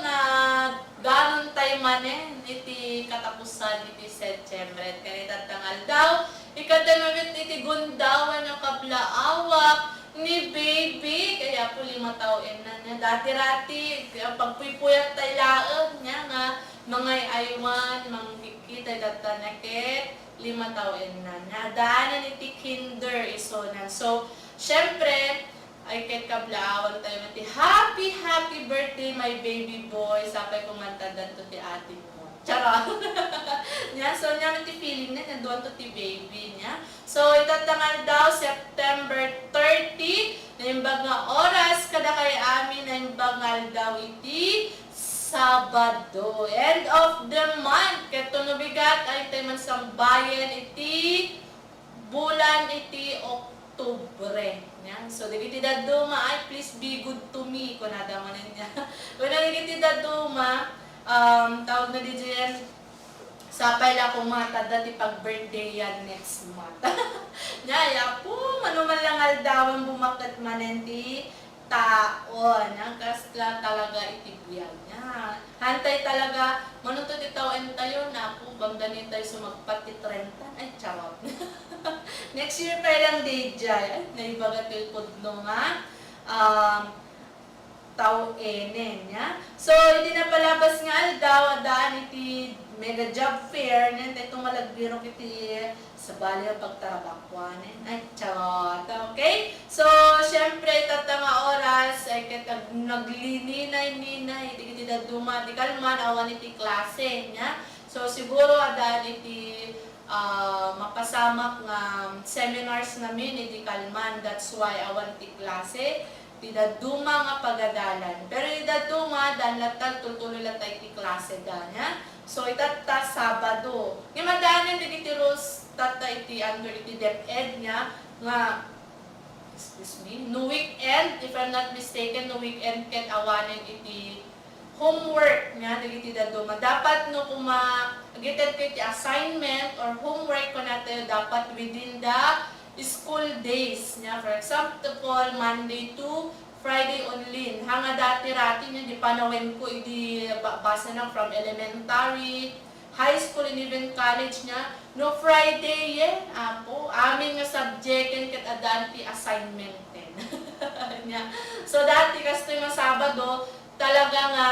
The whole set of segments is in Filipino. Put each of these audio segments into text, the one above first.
na ganon tayo manen iti katapusan iti September. Kaya tangal daw, ikadamamit iti gundawan ng kablaawak ni baby. Kaya po 5 taon na niya. Dati-rati, pagpuypuyat tayo laon niya nga, mga aywan, mangkikita datanakit, 5 taon na niya. Daanan iti kinder isonan. So, syempre, ay kahit kablaawan tayo mati, happy birthday my baby boy. Sapay kumantadan to ti ate mo. Charot. Nya, so nya ti feeling na nandoon to ti baby niya. So itatangal daw September 30 na imbag nga oras kada kay amin na imbangal daw iti Sabado. End of the month. Kato nubigat ay tayo man sang bayan iti bulan iti Oktubre. Yan. So, digiti daduma, ay please be good to me. Kung nadamanin niya. Kung digiti daduma, tawag na di dyan, sapay lang kung mata dati pag-birthday yan next month. Yaya po, manuman lang aldawan bumakat manenti taon. Ang kasla talaga itibyan niya. Hantay talaga, manutot itawen tayo na po, bangdanin tayo sumagpati 30. Ay, charot. Next year pa lang day dyan. Naibagat yung pudno nga. Tao-enen niya. So, hindi na palabas nga aldaw, daan iti mega job fair. Yan, itong malagbirok iti sa bali ang pagtarabakwan. Ay, charot. Okay? So, syempre, tatanga oras, ay kitag naglininay-ninay, di kiti daduma, di kalman, awan iti klase niya. So, siguro, daan iti mapasamak nga seminars namin iti kalman. That's why awan ti klase ti daduma nga pagadalan. Pero iti daduma dan latal tutuloy latay ti klase danya. So itata Sabado. Nga madanan iti rules tata iti under iti DepEd nya nga no weekend, if I'm not mistaken, no weekend ket awanen iti homework nga dagiti daduma. Dapat no gited ko iti assignment or homework ko natin dapat within the school days nya. For example, Monday to Friday only. Hanga dati-rati niya di panawen ko iti basa na from elementary, high school, and even college niya. No Friday apo amin nga subject ket adanti assignment ten. So dati kastoy nga Sabado talaga nga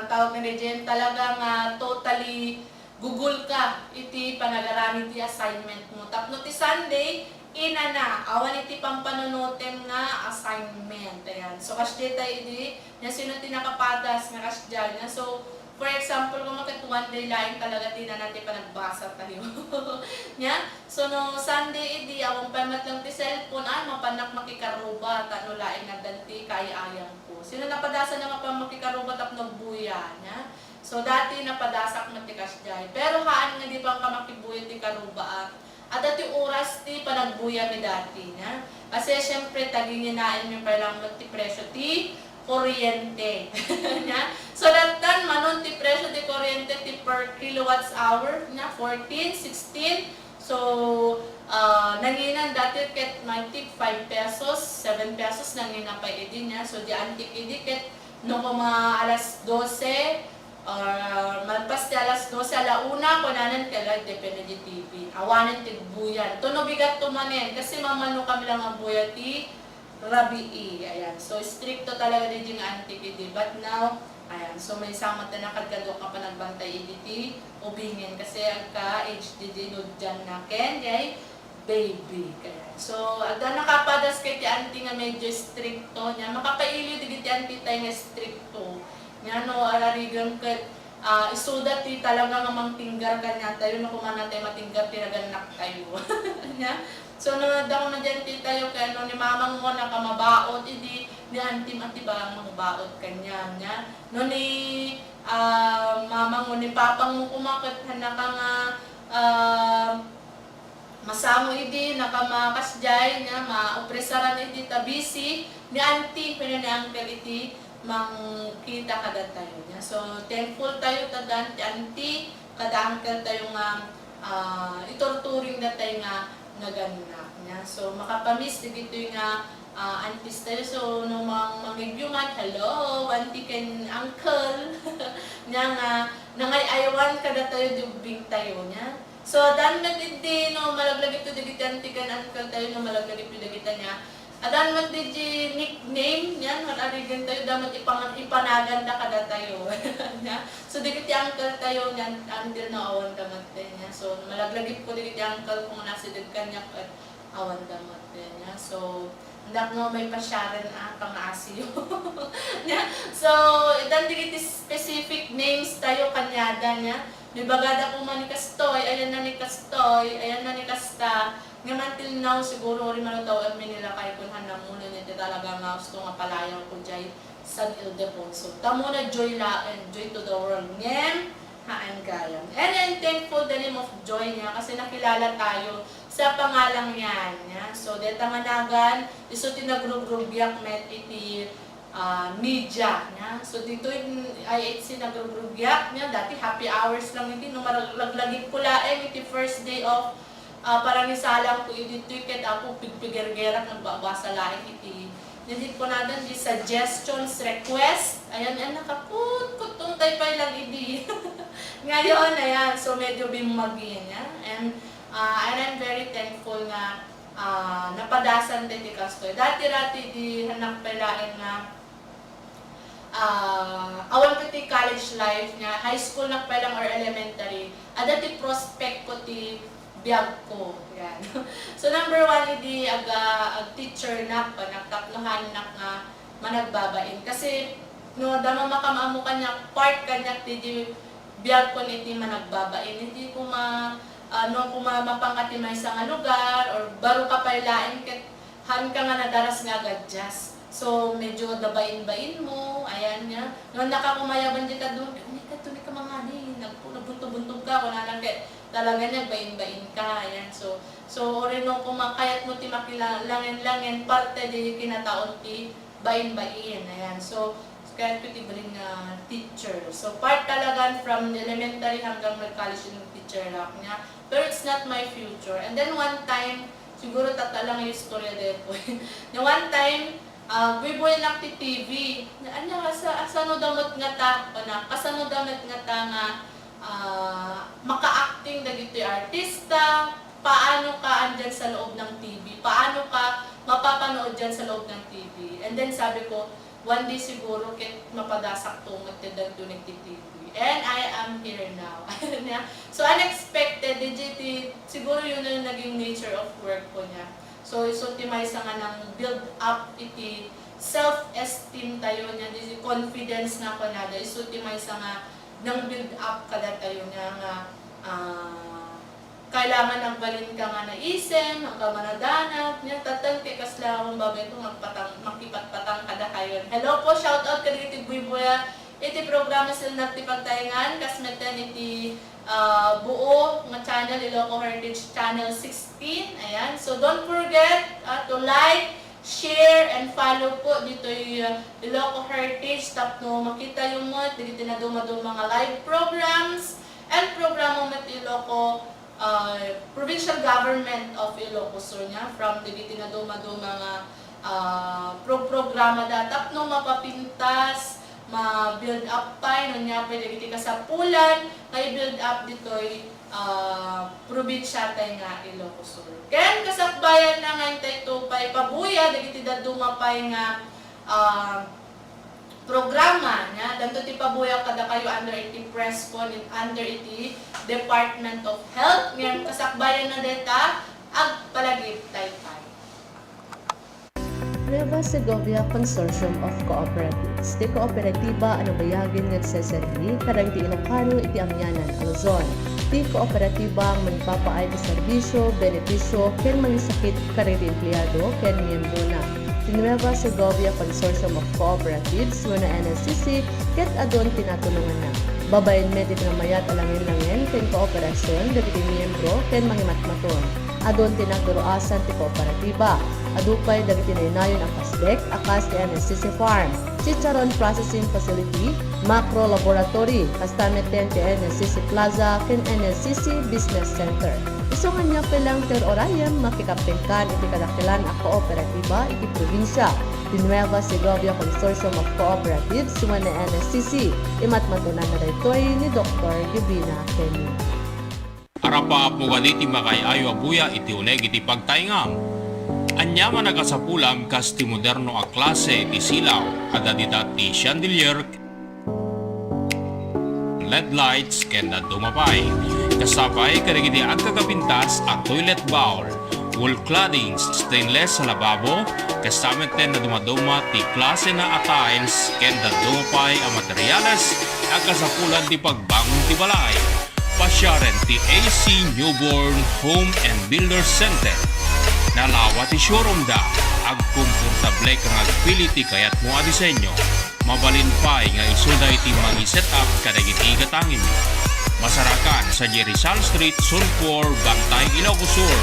tawag na dyan, talaga nga totally Google ka iti panagaramit ti assignment mo. Tapno ti Sunday, ina na, awan iti pampanunutin nga assignment. Ayan. So, kasdi tayo iti, na sino ti nakapadas nga kasdyan. So, for example, kung makit one day laing talaga ti na natin panagbasa tayo. Nya? So, no Sunday iti, awang pamat lang ti cellphone, mapanak makikaruba, tano laing nga danti, kaya-ayang ko. Sino napadasa na makikaruba tapno buya, nya? So, dati napadasak na ti kasdyan. Pero haan nga di bang kamakibuya ti karuba at dati oras ti panagbuya mi dati, nya? Kasi, syempre, taginginain mi palang ti presyo ti kuryente. So that time manon ti presyo ti kuryente ti per kilowatts hour na 14, 16. So nanginan dati ket 95 pesos, 7 pesos nangina pa idi niya. So di antik idi ket no kuma alas 12 or malpas ti alas 12 alauna kunanan kala depende di TV. Awanen ti buyan. Tuno bigat tumanen kasi mamano kami lang ang buya ti Rabii. Ayan. So, stricto talaga din yung antikidi. But now, ayan. So, may samot na nakagado ka pa nagbantay editi. Ubingin. Kasi ang ka-HDD no dyan na ken kay baby. Kaya. So, ada nakapadas kay ti anti nga medyo stricto niya. Makakaili di ti anti tayo nga stricto. Nga no, ararigan kat isudat ti talaga nga mangtinggar kanya tayo no kung natin matinggar tinaganak tayo. So, daw na dyan tayo kaya no, ni mamang mo na kamabaot, hindi ni antim-anti ba ang mabaot kanya niya. No ni mamang mo, ni papang mo kumakit na ka nga masamo idi, nakamakas dyan niya, maopresaran idi tabisi, ni auntie, pero ni uncle iti, mangkita kada tayo niya. So, thankful tayo tadan ti auntie, kada uncle tayo nga itorturing na tayo nga naganak niya. So makapamiss dito nga aunties tayo. So no mangibyuman, hello, auntie ken uncle. Nya nga nangay-ayawan kada tayo dubing tayo niya. So dan magdi no malaglagit to digit auntie ken uncle tayo no malaglagit to digit niya. Adan man di nickname niyan, matarigan tayo, dapat ipanaganda kada tayo. So, dikit yung uncle tayo niyan, until na awan damat niya. So, malaglagip ko dikit yung uncle kung nasa kanya at awan damat niya. So, hendak no may pasyaran pang-asiyo. So, idan dikit specific names tayo kanyada niya. May bagada kung manikastoy, ayan na ni kastoy, ayan na ni kasta. Ngayon till now, siguro rin manutaw ang nila kay kung hanang muna niya talaga nga gusto nga palayaw ko dyan sa Ildefonso. Tamo na joy laen, joy to the world. Ngem, haan kayang. And I'm thankful the name of joy niya kasi nakilala tayo sa pangalang yan. Ya? So, deta managan, iso tinagrugrugbyak met iti media. Ya? So, dito IHC nagrugrugbyak niya. Dati happy hours lang iti. Nung malaglagip ko laeng iti first day of parang isalang ko i-ticket ako pigpiggergerak nagbabasa laing iti. Hindi ko na doon di suggestions, request. Ayan, nakaput-putong taypay lang idi. Ngayon, ayan, so medyo bimagin. And I'm very thankful na napadasan din di kastoy. Dati-rati di hanak palain na awan ko ti college life niya, high school na palang or elementary. Dati prospect ko ti biyag ko. Yan. So number 1, hindi teacher na pa, nagtatlohan na nga managbabain. Kasi no, dama makamamo kanya, part kanya ti biyag ko niti managbabain. Hindi ko mapangatimay sa nga lugar or baro ka pailain ket han ka nga nadaras nga gadjas. So medyo dabain-bain mo, ayan niya. No, nakakumayaban di ka doon, hindi ka mga ni, nagbuntog-buntog ka, kung nalang talaga niya, bain-bain ka, ayan. So rin nung kumakayat mo ti makilangin-langin, parte di kinataon ti bain-bain, ayan. So, kaya ko ti bring teacher. So, part talaga from elementary hanggang college yung teacher lang niya. Pero it's not my future. And then one time, siguro lang yung istorya din po. One time, buhay na ti TV. Ano, asano damot nga ta, kasano damot nga ta nga, maka-acting dagito yung artista, paano ka andyan sa loob ng TV, paano ka mapapanood dyan sa loob ng TV. And then sabi ko, one day siguro kit mapadasak to magtidagto ng TV. And I am here now. So unexpected, siguro yun yung naging nature of work ko niya. So timay sa nga ng build up iti self-esteem tayo niya, confidence nga ko na, timay sa nga nang build up kada tayo nga kailangan ang balin ka nga na isen, ang ka manadanap, niya tatangke kasla akong babay ito makipatpatang kada kayo. Hello po, shout out ka dito Buibuya. Iti programa Silnag ti Pagtaengan, kasmetan iti buo nga channel, Ilocos Heritage Channel 16. Ayan, so don't forget to like, share, and follow po dito yung Ilocos Heritage. Tapno makita yung mo, dito na dumadong mga live programs and programo met Ilocos Provincial Government of Ilocos Sur niya. From dito na dumadong mga programa da. Tapno mapapintas, ma-build up pa, niya pwede dito ka sa pulan, may build up dito probinsya tayo nga Ilocos Sur. Kaya kasakbayan na nga ito pa ipabuya, dagiti dumapay nga programa niya. Danto ti pabuya kada kayo under iti press con, under iti Department of Health. Ngayon kasakbayan na deta, agpalagip tayo tayo. Nueva Segovia Consortium of Cooperatives. Ti kooperatiba ano bayagin nga sesarili karang ti Ilocano iti amyanan Luzon. Ti kooperatiba ang manpapaay ti serbisyo, benepisyo, ken mangisakit kariti empleyado ken miyembro na. Ti Nueva Segovia Consortium of Cooperatives wano NSCC ket adon tinatulungan na. Babayin met iti namayat alangin-langin ken kooperasyon dagiti miyembro ken mangimatmaton. Adon tinaturoasan ti kooperatiba. Adupay dagiti naynayon ang kasdek akas ti NSCC Farm, Chicharon Processing Facility, Macro Laboratory, kastameten ti NSCC Plaza ken NSCC Business Center. Isungan niya pelang ter orayem makikampingkan iti kadakilan a kooperatiba iti probinsya. The Nueva Segovia Consortium of Cooperatives suman na NSCC. Imatmatunan na daytoy ni Dr. Gibina Kenny. Arapa po ganiti makay ayo abuya iti uneg iti pagtaengan. Anyaman nagasapulam kas ti moderno a klase iti silaw ada dati chandelier, LED lights ken na dumapay. Kasabay karigiti agkakapintas a toilet bowl, wall claddings, stainless sa lababo, kastamenten na dumaduma ti klase na a tiles ken na dumapay a materyales agkasapulan ti pagbangon ti balay. Pasyaren ti AC Newborn Home and Builder Center. Nalawa ti showroom da, agkomportable kang agpili ti kayat mo a disenyo. Mabalin pa nga isuday ti magi-set up kadagiti katangin. Masarakan sa Rizal Street, Sunpor, Bantay, Ilocos Sur.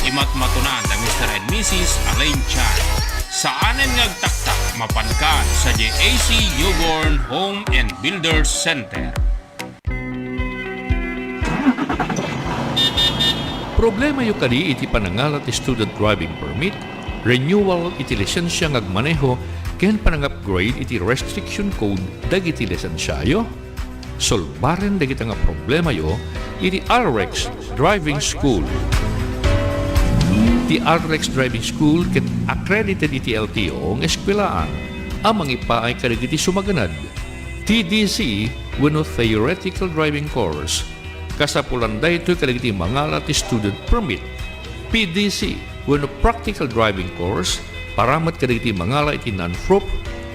Imatmatunan na Mr. and Mrs. Alain Chan. Saanen ngagtaktak mapankan sa AC Newborn Home and Builder Center. Problema yu kadi iti panangalat ti student driving permit, renewal iti lisensya ngagmaneho, ken panang-upgrade iti restriction code dagiti lisensyayo. Solbaren dagiti nga problema yo iti RX Driving School. Ti RX Driving School ken accredited iti LTO ng eskwelaan. Amang ipaay kadagiti sumaganad. TDC wenno theoretical driving course. Kasapulan daytoy kadagiti mangalat ti student permit. PDC wenno practical driving course paramat kadagiti mangalat iti non-prop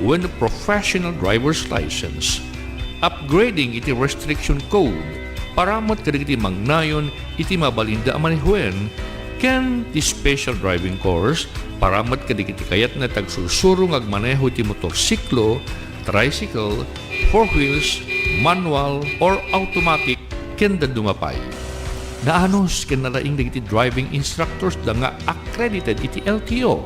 wenno professional driver's license. Upgrading iti restriction code paramat kadagiti mangnayon iti mabalinda a manehuen ken ti special driving course paramat kadagiti kayat na tagsusurong agmaneho ti motorsiklo, tricycle, four wheels, manual or automatic ken da dumapay. Naanos ken nalaing dagiti driving instructors da nga accredited iti LTO.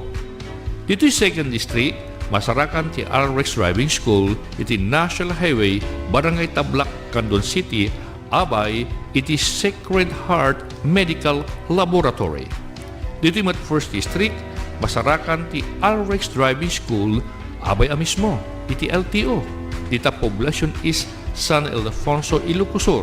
Dito'y 2nd District, masarakan ti RX Driving School iti National Highway, Barangay Tablak, Candon City, abay iti Sacred Heart Medical Laboratory. Dito'y mat 1st District, masarakan ti RX Driving School, abay mismo iti LTO. Dita poblasyon is San Ildefonso, Ilocos Sur.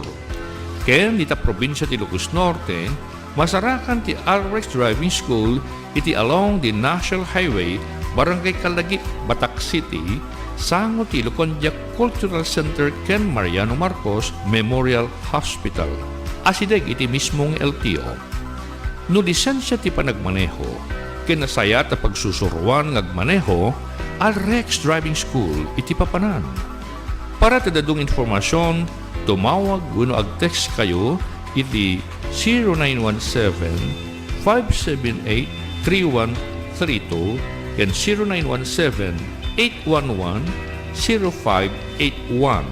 Ken dita probinsya ti Ilocos Norte, masarakan ti RX Driving School iti along the National Highway, Barangay Kalagip, Batak City, sango ti Lucondia Cultural Center ken Mariano Marcos Memorial Hospital. Asideg iti mismong LTO. No lisensya ti panagmaneho, ken nasaya ta pagsusuruan ngagmaneho, RX Driving School iti papanan. Para tadadong informasyon, tumawag uno ag-text kayo iti 0917-578-3132 and 0917-811-0581.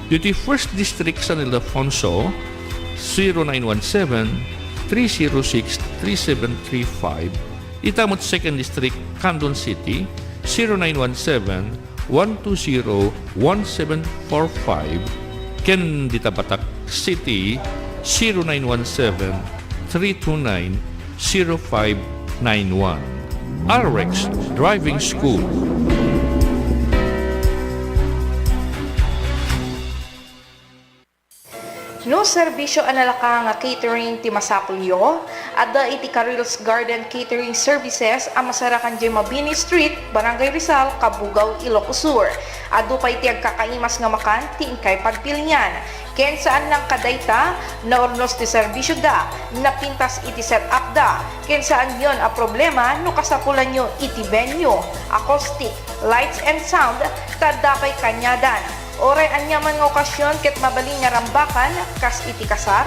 Dito 1st District San Ildefonso 0917-306-3735. Itamot 2nd District Candon City 0917-120-1745. Ken dita Batak City 0917-329-0591. RX Driving School. No serbisyo analaka nga catering ti masapulyo, adda iti Caril's Garden Catering Services ang masarakan di Mabini Street, Barangay Rizal, Kabugaw, Ilocos Sur. Adu pa iti agkakaimas nga makan ti inkay pagpilnyan. Ken saan lang kadayta, na ornos ti serbisyo da, napintas iti set up da. Ken saan yon a problema no kasapulan nyo iti venue, acoustic, lights and sound, tadapay kanyadan. Oray anyaman nga okasyon ket mabali nga rambakan kas iti kasar,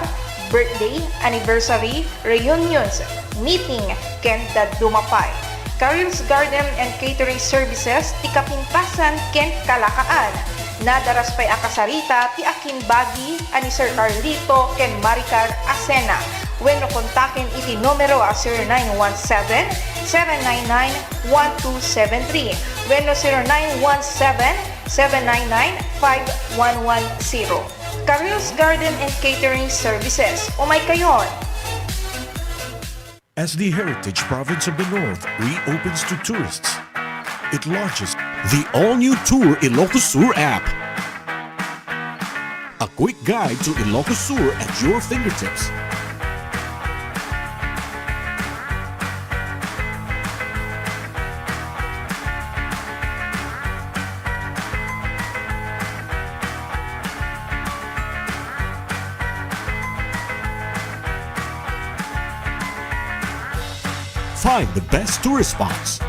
birthday, anniversary, reunions, meeting, ken dumapay. Caril's Garden and Catering Services ti kapintasan ken kalakaan. Nadaras pay akasarita ti akin bagi ani Sir Carlito ken Maricar Asena. Wenno kontakin iti numero 0917-799-1273 wenno 0917-799-5110. Caril's Garden and Catering Services. Umay kayon! As the heritage province of the North reopens to tourists, it launches the all-new Tour Ilocos Sur app. A quick guide to Ilocos Sur at your fingertips. Find the best tourist spots.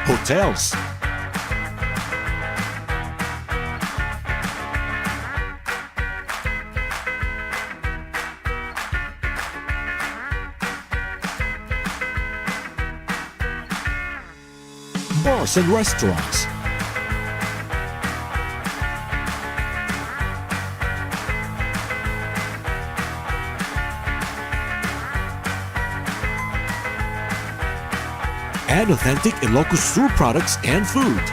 Hotels. Bars and restaurants. And authentic Ilocos Sur products and food.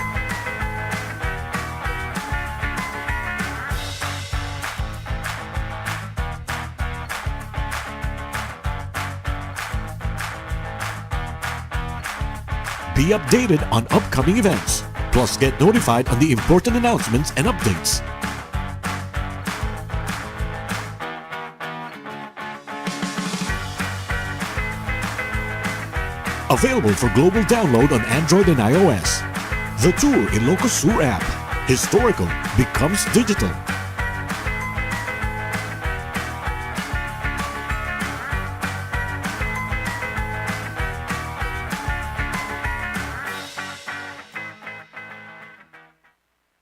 Be updated on upcoming events, plus get notified on the important announcements and updates. Available for global download on Android and iOS. The Tour Ilocos Sur app. Historical becomes digital.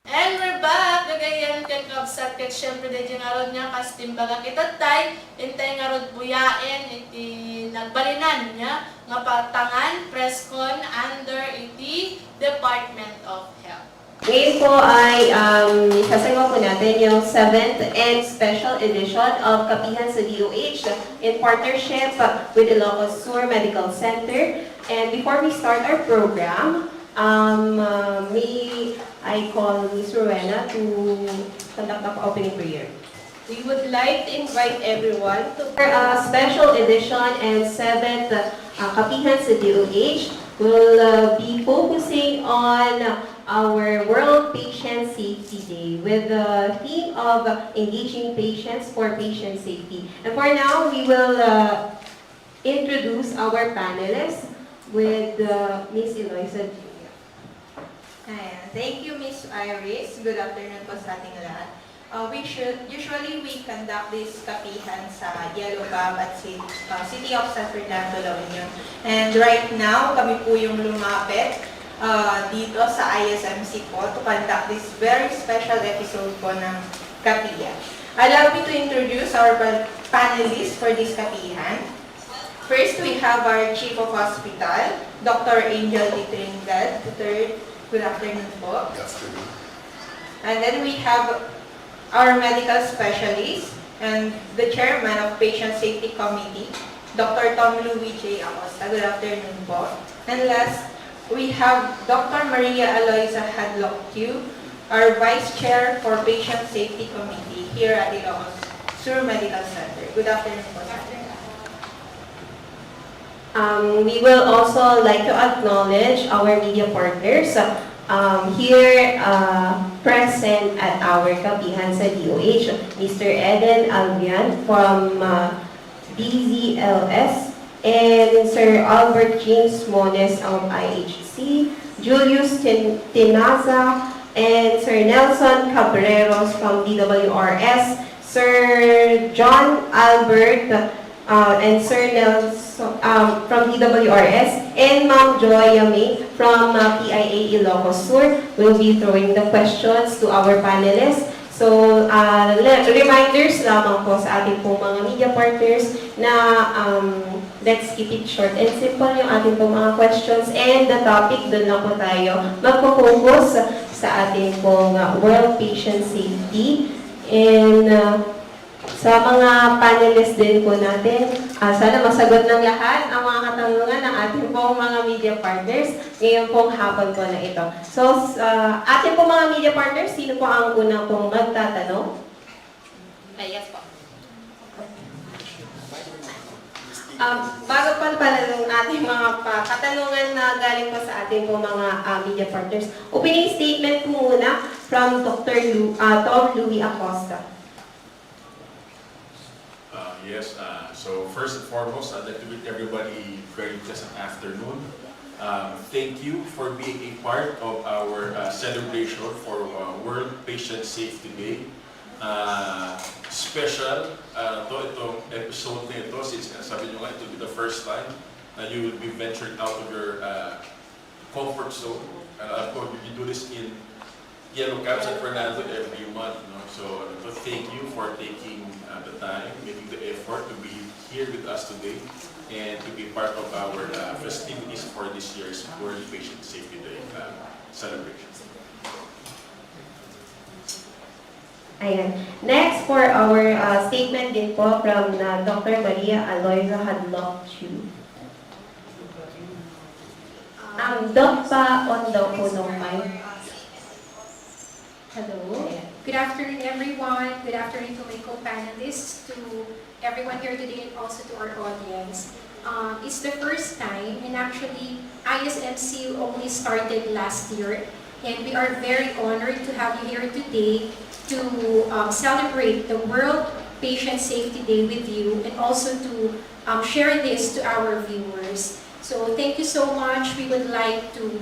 And we're back! Gagayan kang kabsat kat syempre dahil yung araw niya kas timbaga kita tay intay nga rod buyain iti nagbalinan niya nga Pagtaengan presscon under iti Department of Health. Ngayon po ay sasagawa po natin yung 7th and special edition of Kapihan sa DOH in partnership with the Ilocos Sur Medical Center. And before we start our program, I call Ms. Rowena to conduct the opening prayer. We would like to invite everyone to our special edition and 7th Kapihan sa DOH. We'll be focusing on our World Patient Safety Day with the theme of engaging patients for patient safety. And for now, we will introduce our panelists with Ms. Eloisa Jr. Ayan. Thank you, Miss Iris. Good afternoon po sa ating lahat. Usually we conduct this kapihan sa Yellow Cab at City of San Fernando, La Union. And right now, kami po yung lumapit dito sa ISMC po to conduct this very special episode po ng kapihan. Allow me to introduce our panelists for this kapihan. First, we have our Chief of Hospital, Dr. Angel D. Trinidad III. Good afternoon po. Good afternoon. And then we have our medical specialist and the chairman of Patient Safety Committee, Dr. Tom Louis J. Acosta. Good afternoon po. And last, we have Dr. Maria Eloisa Hadlock Q, our Vice Chair for Patient Safety Committee here at Ilocos Sur Medical Center. Good afternoon po. We will also like to acknowledge our media partners here present at our Kapihan sa DOH, Mr. Eden Albian from DZLS, and Sir Albert James Mones of IHC, Julius Tinaza, and Sir Nelson Cabreros from DWRS, Sir John Albert and Sir Nelson from DWRS, and Ma'am Joy Yame from PIA Ilocos Sur will be throwing the questions to our panelists. So, reminders lamang po sa ating pong mga media partners na let's keep it short and simple yung ating pong mga questions and the topic, doon lang po tayo magpo-focus sa ating pong world patient safety. And sa mga panelists din po natin, sana masagot ng lahat ang mga katanungan ng ating pong mga media partners ngayong pong hapon po na ito. So, ating pong mga media partners, sino po ang unang pong magtatanong? Yes po. Bago pa pala ng ating mga katanungan na galing po sa ating pong mga media partners, opening statement po muna from Dr. Tom Louis Acosta. Yes, so first and foremost, I'd like to greet everybody very pleasant afternoon. Thank you for being a part of our celebration for World Patient Safety Day. Special itong episode na ito, since sabi nyo nga, it will be the first time na you will be venturing out of your comfort zone. Of course, you do this in Yellow Cab San Fernando every month. No? So thank you for taking the time, making the effort to be here with us today and to be part of our festivities for this year's World Patient Safety Day celebration. Ayan. Next for our statement din po from Dr. Maria Aloyza Hadlock Chu. Doc pa on daw po ng mic. Hello. Good afternoon, everyone. Good afternoon to my co-panelists, to everyone here today, and also to our audience. It's the first time, and actually, ISMC only started last year, and we are very honored to have you here today to celebrate the World Patient Safety Day with you, and also to share this to our viewers. So thank you so much. We would like to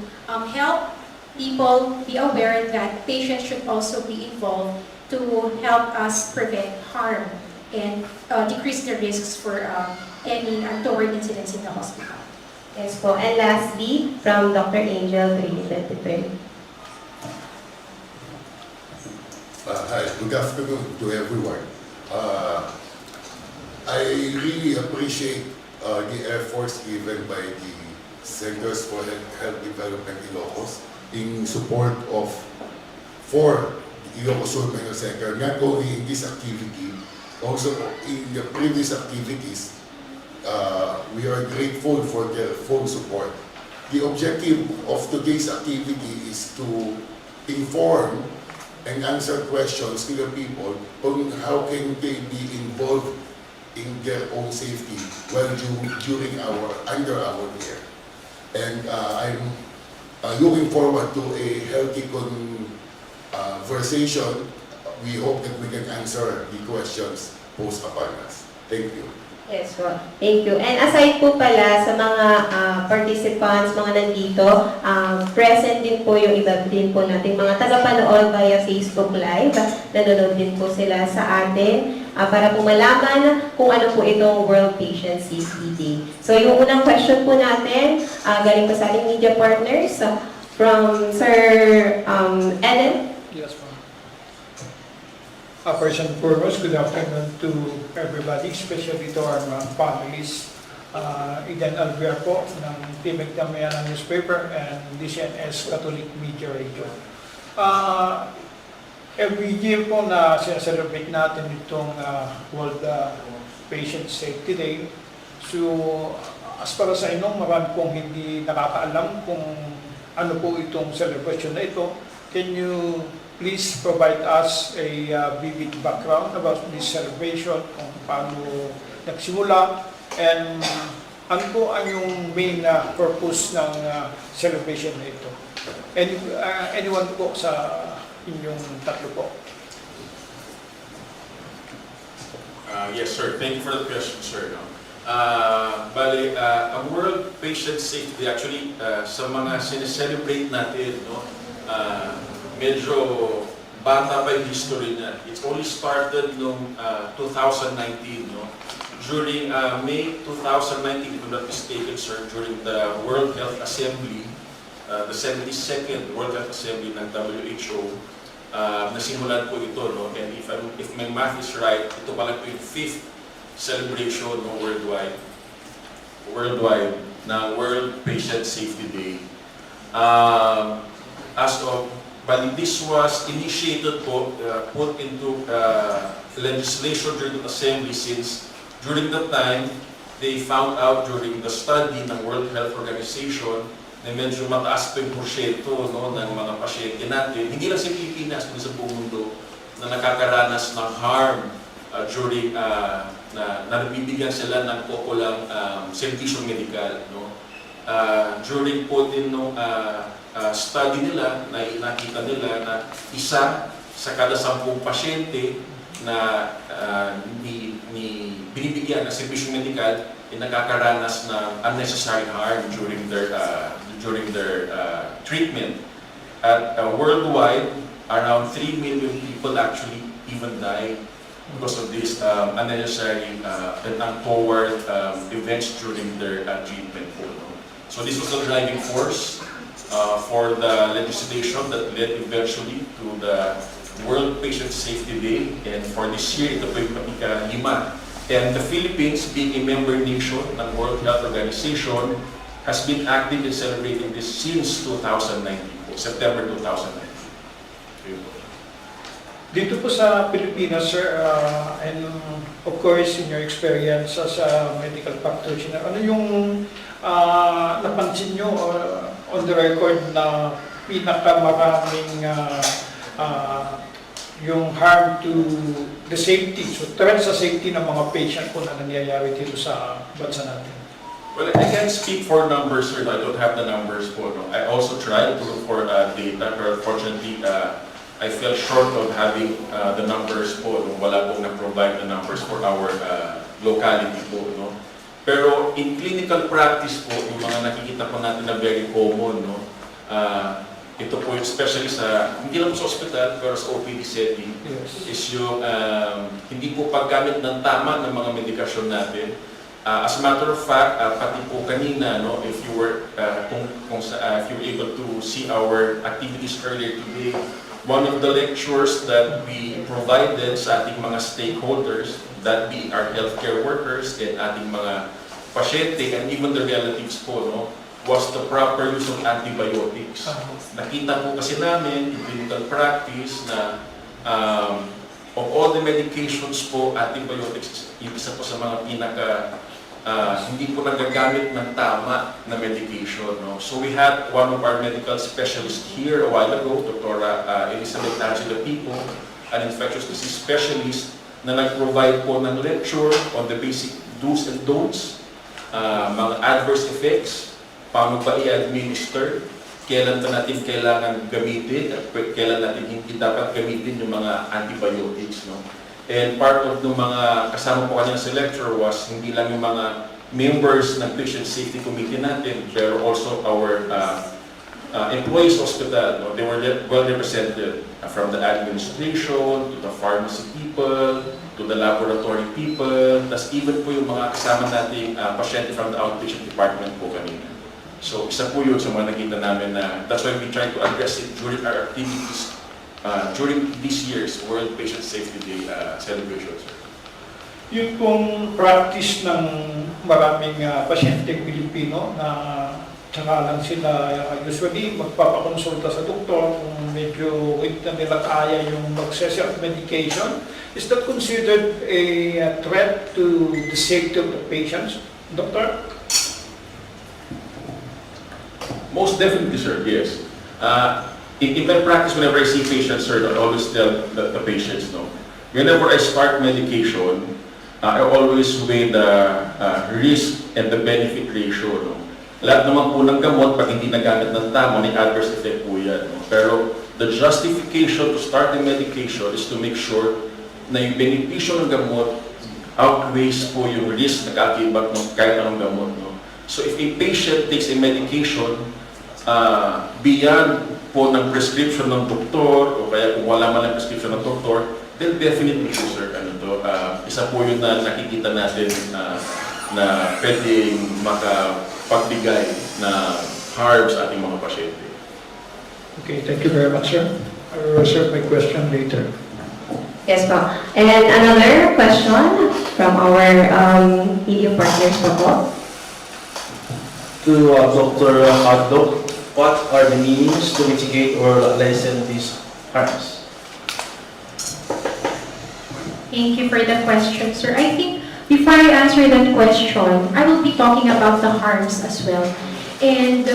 help people be aware that patients should also be involved to help us prevent harm and decrease the risks for any untoward incidents in the hospital. Yes po. And lastly, from Dr. Angel Trinidad. Hi, good afternoon to everyone. I really appreciate the efforts given by the Centers for Health Development Ilocos in support of for Ilocos Sur Medical Center, not only in this activity, also in the previous activities. We are grateful for their full support. The objective of today's activity is to inform and answer questions to the people on how can they be involved in their own safety while under our care. And I'm looking forward to a healthy conversation. We hope that we can answer the questions posed upon us. Thank you. Yes po. Thank you. And aside po pala sa mga participants, mga nandito, present din po yung iba din po nating mga tagapanood via Facebook Live. Nanonood din po sila sa atin para po malaman kung ano po itong World Patient Safety Day. So yung unang question po natin, galing po sa ating media partners, from Sir Ellen. Yes, ma'am. First and foremost, good afternoon to everybody, especially to our panelists. Eden Alviar po ng Team Pagtaengan Newspaper and DCNS Catholic Media Radio. Every year po na sinaselebrate natin itong World Patient Safety Day. So, as para sa inyo, marami pong hindi nakakaalam kung ano po itong celebration na ito. Can you please provide us a vivid background about this celebration, kung paano nagsimula, and ano po ang yung main purpose ng celebration na ito? Anyone po sa inyong tatlo po? Yes, sir. Thank you for the question, sir. Bali, ang World Patient Safety, actually, sa mga sineselebrate natin, no, medyo bata pa yung history niya. It's only started noong 2019, no? During May 2019, if I'm not mistaken, sir, during the World Health Assembly, the 72nd World Health Assembly ng WHO, nasimulan po ito, no? And if my math is right, ito pala po yung 5th celebration, no, worldwide na World Patient Safety Day. But this was initiated po, put into legislation during the assembly, since during that time, they found out during the study ng World Health Organization na medyo mataas pa yung porsyento, no, ng mga pasyente natin, hindi lang sa Pilipinas, kundi sa buong mundo, na nakakaranas ng harm during na nabibigyan sila ng kukulang serbisyong medikal, no. During po din no study nila, na nakita nila na isa sa kada 10 pasyente na binibigyan ng serbisyong medikal ay nakakaranas ng unnecessary harm during their treatment. At worldwide, around 3 million people actually even die because of this unnecessary and untoward events during their treatment. So this was the driving force for the legislation that led eventually to the World Patient Safety Day, and for this year, ito po yung ika-5. And the Philippines, being a member nation ng World Health Organization, has been active in celebrating this since 2019, September 2019. Dito po sa Pilipinas, sir, and of course, in your experience as a medical practitioner, ano yung napansin nyo on the record na pinakamaraming yung harm to the safety, so threat sa safety ng mga patient po na nangyayari dito sa bansa natin? Well, I can't speak for numbers, sir. I don't have the numbers po. No? I also tried to look for data, but unfortunately, I fell short of having the numbers po. No? Wala pong na-provide the numbers for our locality po. No? Pero in clinical practice po, yung mga nakikita po natin na very common, no? Ito po yung especially sa, hindi lang sa ospital, pero sa OPD setting, Yes. is yung hindi po paggamit ng tama ng mga medikasyon natin. As a matter of fact, pati po kanina, no, if you were if you were able to see our activities earlier today, one of the lectures that we provided sa ating mga stakeholders, that being our healthcare workers and ating mga pasyente and even the relatives po, no, was the proper use of antibiotics. Nakita po kasi namin in clinical practice na of all the medications po, antibiotics yung isa po sa mga hindi po nagagamit ng tama na medication. No? So we had one of our medical specialists here a while ago, Dr. Elizabeth Angela Pipo, an infectious disease specialist na nag-provide po ng lecture on the basic do's and don'ts, mga adverse effects, paano ba i-administer, kailan ba natin kailangan gamitin, at kailan natin hindi dapat gamitin yung mga antibiotics. No? And part of the mga kasama po kanina sa lecture was hindi lang yung mga members ng Patient Safety Committee natin, pero also our employees hospital. No? They were well represented from the administration, to the pharmacy people, to the laboratory people, tas even po yung mga kasama nating pasyente from the outpatient department po kanina. So isa po yun sa mga nakita namin na that's why we try to address it during our activities during this year's World Patient Safety Day celebrations. Yung pong practice ng maraming pasyenteng Pilipino na tsaka lang sila usually magpapakonsulta sa doktor kung medyo hindi na nila kaya yung mag-self-medication. Is that considered a threat to the safety of the patients, Doctor? Most definitely, sir, yes. In my practice, whenever I see patients, sir, I always tell the patients, no, whenever I start medication, I always weigh the risk and the benefit ratio. No? Lahat naman po ng gamot, pag hindi nagamit ng tama, may adverse effect po yan. No? Pero the justification to start the medication is to make sure na yung benepisyo ng gamot outweighs po yung risk na kakibak ng kahit anong gamot. No? So if a patient takes a medication beyond po ng prescription ng doktor, o kaya kung wala man ang prescription ng doktor, then definitely po, sir, isa po yun na nakikita natin na pwedeng makapagbigay na harm sa ating mga pasyente. Okay, thank you very much, sir. I will reserve my question later. Yes po. And another question from our media partners po. To Dr. Hagdok, what are the means to mitigate or lessen these harms? Thank you for the question, sir. I think before I answer that question, I will be talking about the harms as well. And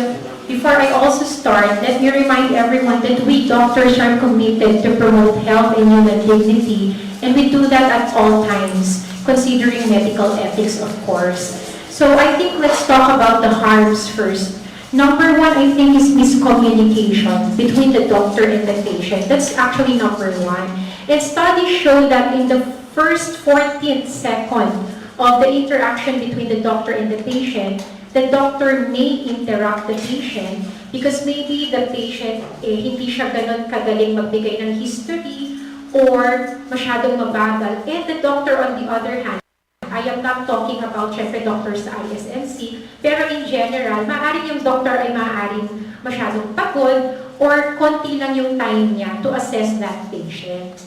before I also start, let me remind everyone that we doctors are committed to promote health and human dignity, and we do that at all times, considering medical ethics, of course. So I think let's talk about the harms first. Number one, I think, is miscommunication between the doctor and the patient. That's actually number one. And studies show that in the first 14th second of the interaction between the doctor and the patient, the doctor may interrupt the patient because maybe the patient hindi siya ganun kagaling magbigay ng history or masyadong mabagal. And the doctor, on the other hand, I am not talking about syempre doctors sa ISMC, pero in general, maaaring yung doctor ay maaaring masyadong pagod or konti lang yung time niya to assess that patient.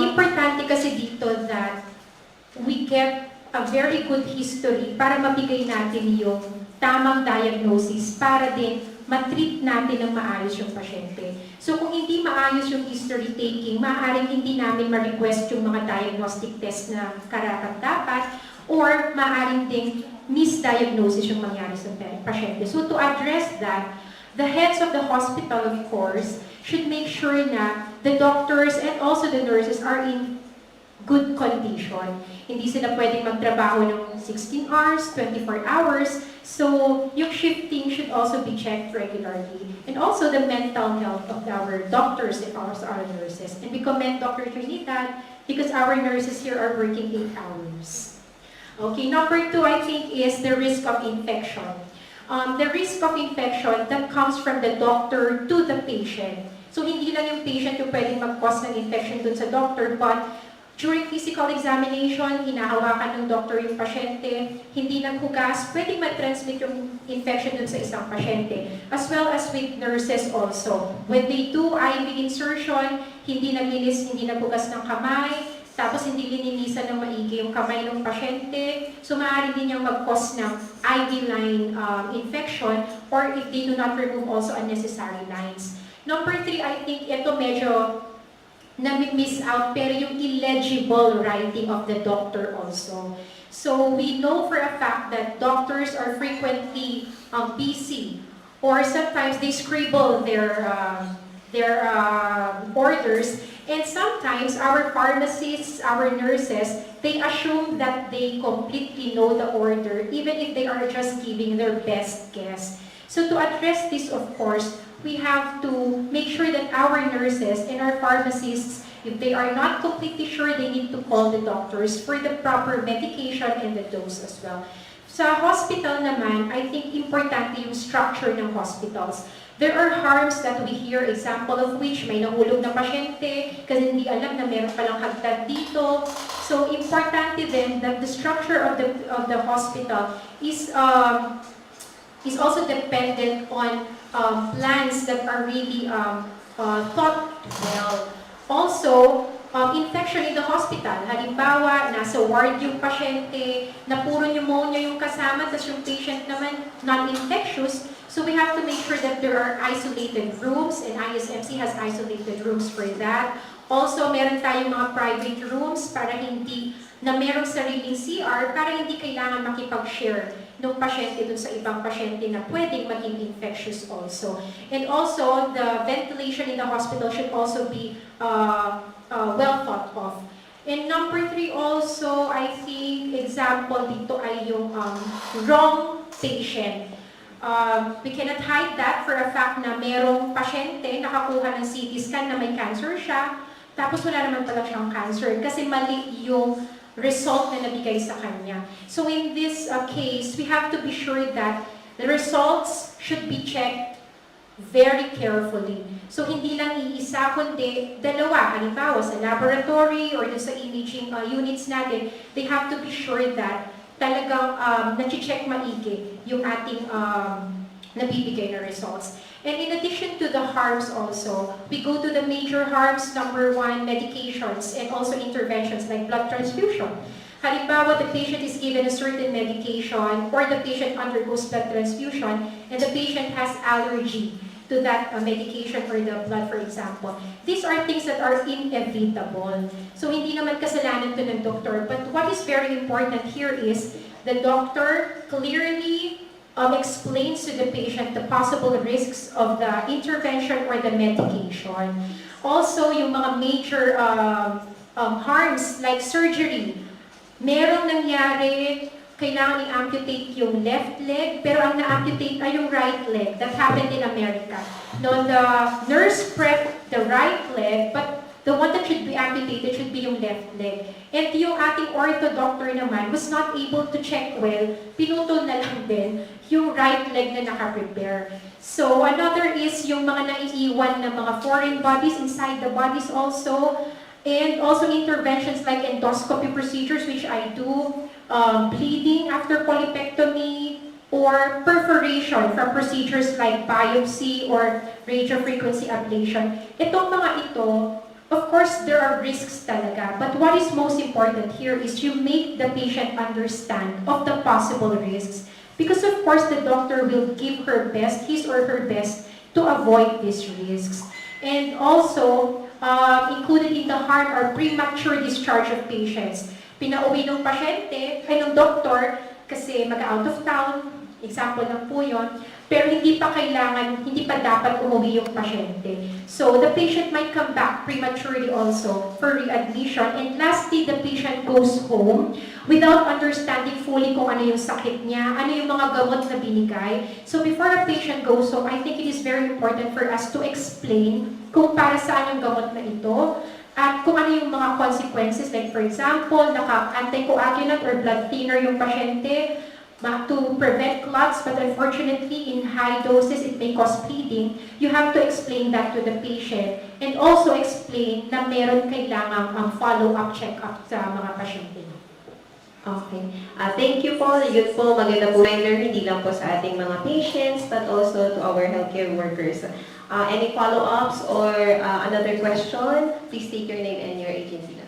Importante kasi dito that we get a very good history para mabigay natin yung tamang diagnosis para din matreat natin ng maayos yung pasyente. So kung hindi maayos yung history taking, maaaring hindi namin ma-request yung mga diagnostic test na karapat-dapat or maaaring ding misdiagnosis yung mangyari sa pasyente. So to address that, the heads of the hospital, of course, should make sure na the doctors and also the nurses are in good condition. Hindi sila pwedeng magtrabaho ng 16 hours, 24 hours. So, yung shifting should also be checked regularly. And also the mental health of our doctors and also our nurses. And we commend Dr. Trinidad because our nurses here are working 8 hours. Okay, number two, I think, is the risk of infection. The risk of infection that comes from the doctor to the patient. So, hindi lang yung patient yung pwedeng mag-cause ng infection dun sa doctor, but during physical examination, hinahawakan ng doktor yung pasyente, hindi naghugas, pwedeng ma-transmit yung infection dun sa isang pasyente. As well as with nurses also. When they do IV insertion, hindi naglinis, hindi naghugas ng kamay, tapos hindi lininisan ng maigi yung kamay ng pasyente. So maaari din yung mag-cause ng IV line infection or if they do not remove also unnecessary lines. Number three, I think ito medyo na-miss out, pero yung illegible writing of the doctor also. So we know for a fact that doctors are frequently busy, or sometimes they scribble their orders, and sometimes our pharmacists, our nurses, they assume that they completely know the order, even if they are just giving their best guess. So to address this, of course, we have to make sure that our nurses and our pharmacists, if they are not completely sure, they need to call the doctors for the proper medication and the dose as well. Sa hospital naman, I think importante yung structure ng hospitals. There are harms that we hear, example of which may nahulog na pasyente kasi hindi alam na meron palang hagdan dito. So importante din that the structure of the hospital is also dependent on plans that are really thought well. Also, infection in the hospital. Halimbawa, nasa ward yung pasyente, na puro pneumonia yung kasama, tapos yung patient naman non-infectious. So we have to make sure that there are isolated rooms, and ISMC has isolated rooms for that. Also, meron tayong mga private rooms para hindi na merong sariling CR para hindi kailangan makipag-share ng pasyente dun sa ibang pasyente na pwedeng maging infectious also. And also, the ventilation in the hospital should also be well thought of. And number three also, I think, example dito ay yung wrong patient. We cannot hide that for a fact na merong pasyente nakakuha ng CT scan na may cancer siya, tapos wala naman pala siyang cancer kasi mali yung result na nabigay sa kanya. So in this case, we have to be sure that the results should be checked very carefully. So hindi lang iisa, kundi dalawa. Halimbawa, sa laboratory or sa imaging units natin, they have to be sure that talagang na-check maigi yung ating nabibigay na results. And in addition to the harms also, we go to the major harms, number one, medications and also interventions like blood transfusion. Halimbawa, the patient is given a certain medication or the patient undergoes blood transfusion and the patient has allergy to that medication or the blood, for example. These are things that are inevitable. So hindi naman kasalanan to ng doctor. But what is very important here is the doctor clearly explains to the patient the possible risks of the intervention or the medication. Also, yung mga major harms like surgery. Merong nangyari, kailangan i-amputate yung left leg, pero ang na-amputate ay yung right leg. That happened in America. No, the nurse prepped the right leg, but the one that should be amputated should be yung left leg. And yung ating ortho doctor naman was not able to check well, pinutol na lang din yung right leg na naka-prepare. So another is yung mga naiiwan na mga foreign bodies inside the bodies also. And also interventions like endoscopy procedures, which I do, bleeding after polypectomy, or perforation from procedures like biopsy or radiofrequency ablation. Itong mga ito, of course, there are risks talaga. But what is most important here is you make the patient understand of the possible risks. Because of course, the doctor will give her best, his or her best, to avoid these risks. And also, included in the harm are premature discharge of patients. Pinauwi ng pasyente, ay ng doktor, kasi mag-out of town, example lang po yun, pero hindi pa dapat umuwi yung pasyente. So, the patient might come back prematurely also for readmission. And lastly, the patient goes home without understanding fully kung ano yung sakit niya, ano yung mga gamot na binigay. So, before a patient goes home, I think it is very important for us to explain kung para saan yung gamot na ito, at kung ano yung mga consequences. Like for example, naka-anticoagulant or blood thinner yung pasyente, to prevent clots, but unfortunately in high doses it may cause bleeding. You have to explain that to the patient and also explain na meron kailangang follow-up check-up sa mga pasyente. Okay. Thank you po. Yun po, maganda po reminder, hindi lang po sa ating mga patients, but also to our healthcare workers. Any follow-ups or another question? Please state your name and your agency.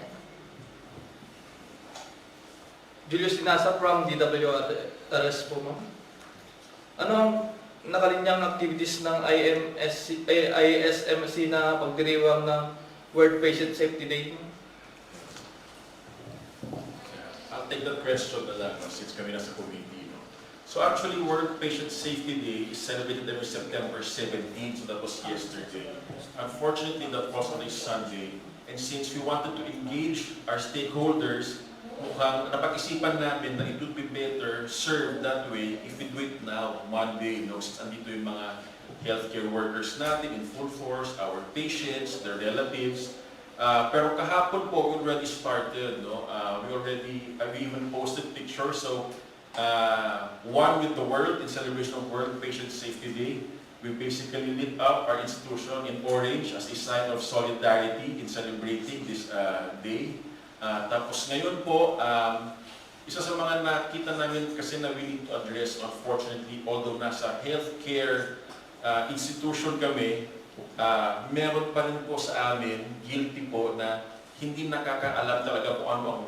Julius Tinasa from DWRS po, ma'am. Ano ang nakalinyang activities ng ISMC na pagdiriwang ng World Patient Safety Day? I'll take that question na lang since kami nasa committee. No? So actually, World Patient Safety Day is celebrated every September 17, so that was yesterday. Unfortunately, that was on a Sunday. And since we wanted to engage our stakeholders, mukhang napag-isipan namin na it would be better served that way if we do it now, Monday, no? Since andito yung mga healthcare workers natin in full force, our patients, their relatives. Pero kahapon po, we already started, no? We even posted pictures. So, One with the World in celebration of World Patient Safety Day. We basically lit up our institution in orange as a sign of solidarity in celebrating this day. Tapos ngayon po, isa sa mga nakita namin kasi na we need to address, unfortunately, although nasa healthcare institution kami, meron pa rin po sa amin, guilty po, na hindi nakakaalam talaga kung ano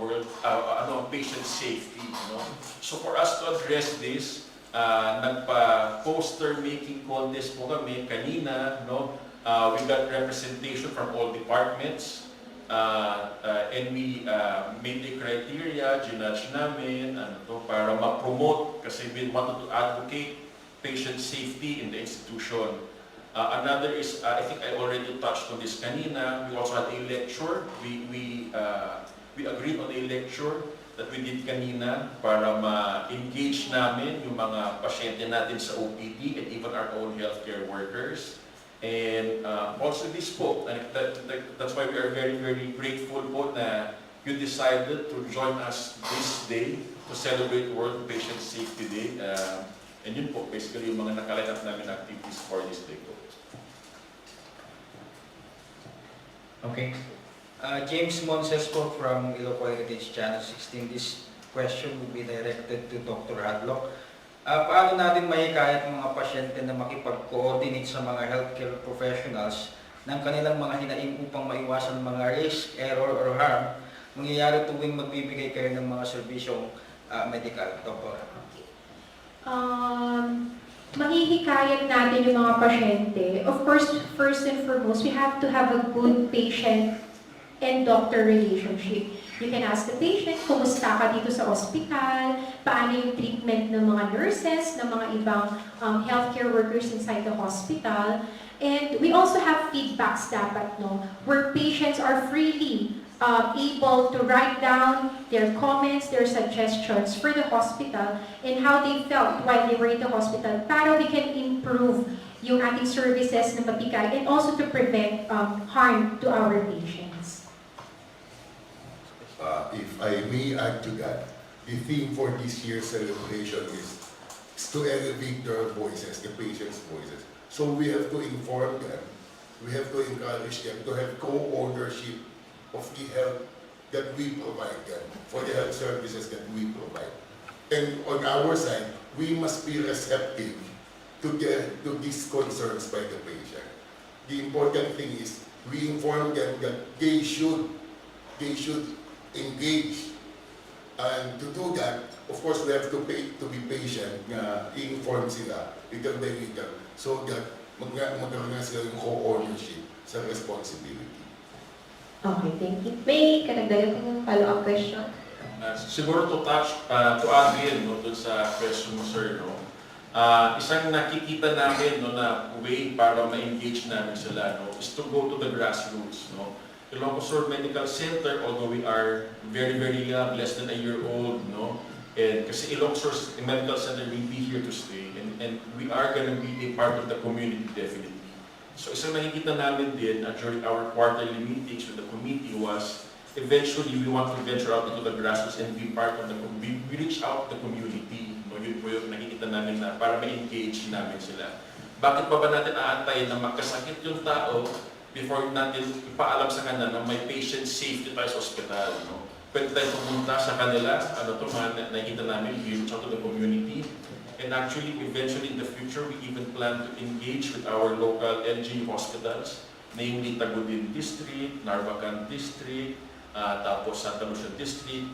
ang patient safety. No? So for us to address this, nagpa-poster making contest po kami kanina. No? We got representation from all departments. And we made a criteria, ginudge namin para ma-promote kasi we wanted to advocate patient safety in the institution. Another is, I think I already touched on this kanina, we also had a lecture. We agreed on a lecture that we did kanina para ma-engage namin yung mga pasyente natin sa OPD and even our own healthcare workers. And also this po, that's why we are very, very grateful po na you decided to join us this day to celebrate World Patient Safety Day. And yun po, basically yung mga nakaline up namin activities for this day po. Okay. James Monses po from Ilocos Heritage Channel 16. This question will be directed to Dr. Hadlock. Paano natin mahikayat ang mga pasyente na makipag-coordinate sa mga healthcare professionals ng kanilang mga hinaing upang maiwasan mga risk, error, or harm mangyayari tuwing magbibigay kayo ng mga serbisyong medical, Doktor? Mahihikayat natin yung mga pasyente. Of course, first and foremost, we have to have a good patient and doctor relationship. You can ask the patient, kumusta ka dito sa ospital, paano yung treatment ng mga nurses, ng mga ibang healthcare workers inside the hospital. And we also have feedbacks dapat, no, where patients are freely able to write down their comments, their suggestions for the hospital and how they felt while they were in the hospital para we can improve yung ating services na mabigay and also to prevent harm to our patients. If I may add to that, the theme for this year's celebration is to elevate their voices, the patients' voices. So we have to inform them, we have to encourage them to have co-ownership of the health that we provide them, for the health services that we provide. And on our side, we must be receptive to these concerns by the patient. The important thing is we inform them that they should engage. And to do that, of course, we have to be patient na i-inform sila little by little so that magkaroon na sila yung co-ownership sa responsibility. Okay, thank you. May karagdagan kang follow-up question? Siguro to add in no, dun sa question mo, sir, no, isang nakikita namin no, na way para ma-engage namin sila no, is to go to the grassroots. No. Ilocos Sur Medical Center, although we are very, very young, less than a year old, no? And kasi Ilocos Sur Medical Center will be here to stay and we are going to be a part of the community definitely. So isang nakikita namin din during our quarterly meetings with the committee was eventually we want to venture out into the grassroots and be part of the community. We reach out to the community. No? Yun po yung nakikita namin na para ma-engage namin sila. Bakit pa ba natin aantayin na magkasakit yung tao before natin ipaalam sa kanila na may patient safety tayo sa ospital, no? Pwede tayo pumunta sa kanila, nakikita namin, we reach out to the community. And actually, eventually in the future, we even plan to engage with our local LG hospitals, namely Tagudin District, Narvacan District, tapos Santa Lucia District.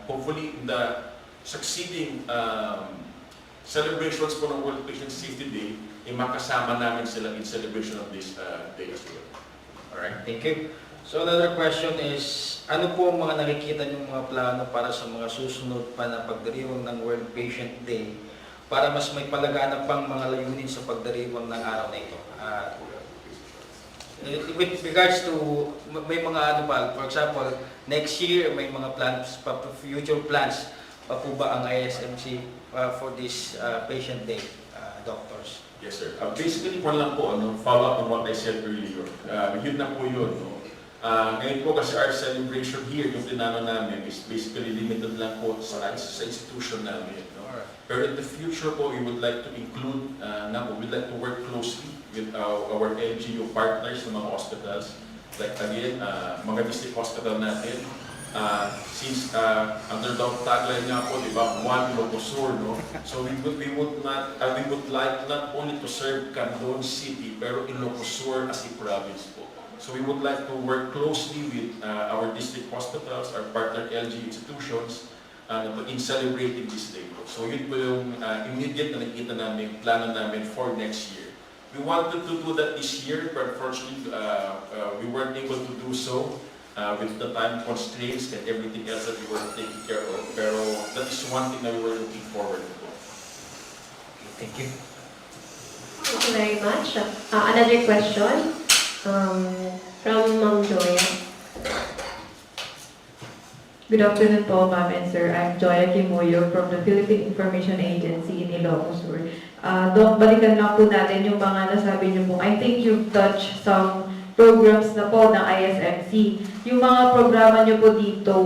Hopefully, in the succeeding celebrations po ng World Patient Safety Day, makasama namin sila in celebration of this day as well. Alright, thank you. So another question is, ano po ang mga nakikita niyong mga plano para sa mga susunod pa na pagdiriwang ng World Patient Day para mas may palaganap pang mga layunin sa pagdiriwang ng araw na ito? With regards to, may mga ano pa, for example, next year may mga plans pa, future plans pa po ba ang ISMC for this Patient Day, doctors? Yes, sir. Basically, po lang po, follow up on what I said earlier. Yun na po yun. No? Ngayon po kasi our celebration here, yung tinano namin, is basically limited lang po sa institution namin. No? Pero in the future po, we would like to include, we'd like to work closely with our LGU partners ng mga hospitals. Like again, mga district hospital natin. Since under the tagline nga po, di ba, one Ilocos Sur, no? So we would like not only to serve Candon City, pero Ilocos Sur as a province po. So we would like to work closely with our district hospitals, our partner LG institutions, in celebrating this day po. So yun po yung immediate na nakikita namin, plano namin for next year. We wanted to do that this year, but unfortunately, we weren't able to do so. With the time constraints and everything else that we were taking care of. Pero that is one thing that we were looking forward to. Okay, thank you. Thank you very much. Another question from Ma'am Joya. Good afternoon po, Ma'am and Sir. I'm Joya Kimuyo from the Philippine Information Agency in Ilocos Sur. Doc, balikan lang po natin yung mga nasabi niyo po. I think you've touched some programs na po ng ISMC. Yung mga programa nyo po dito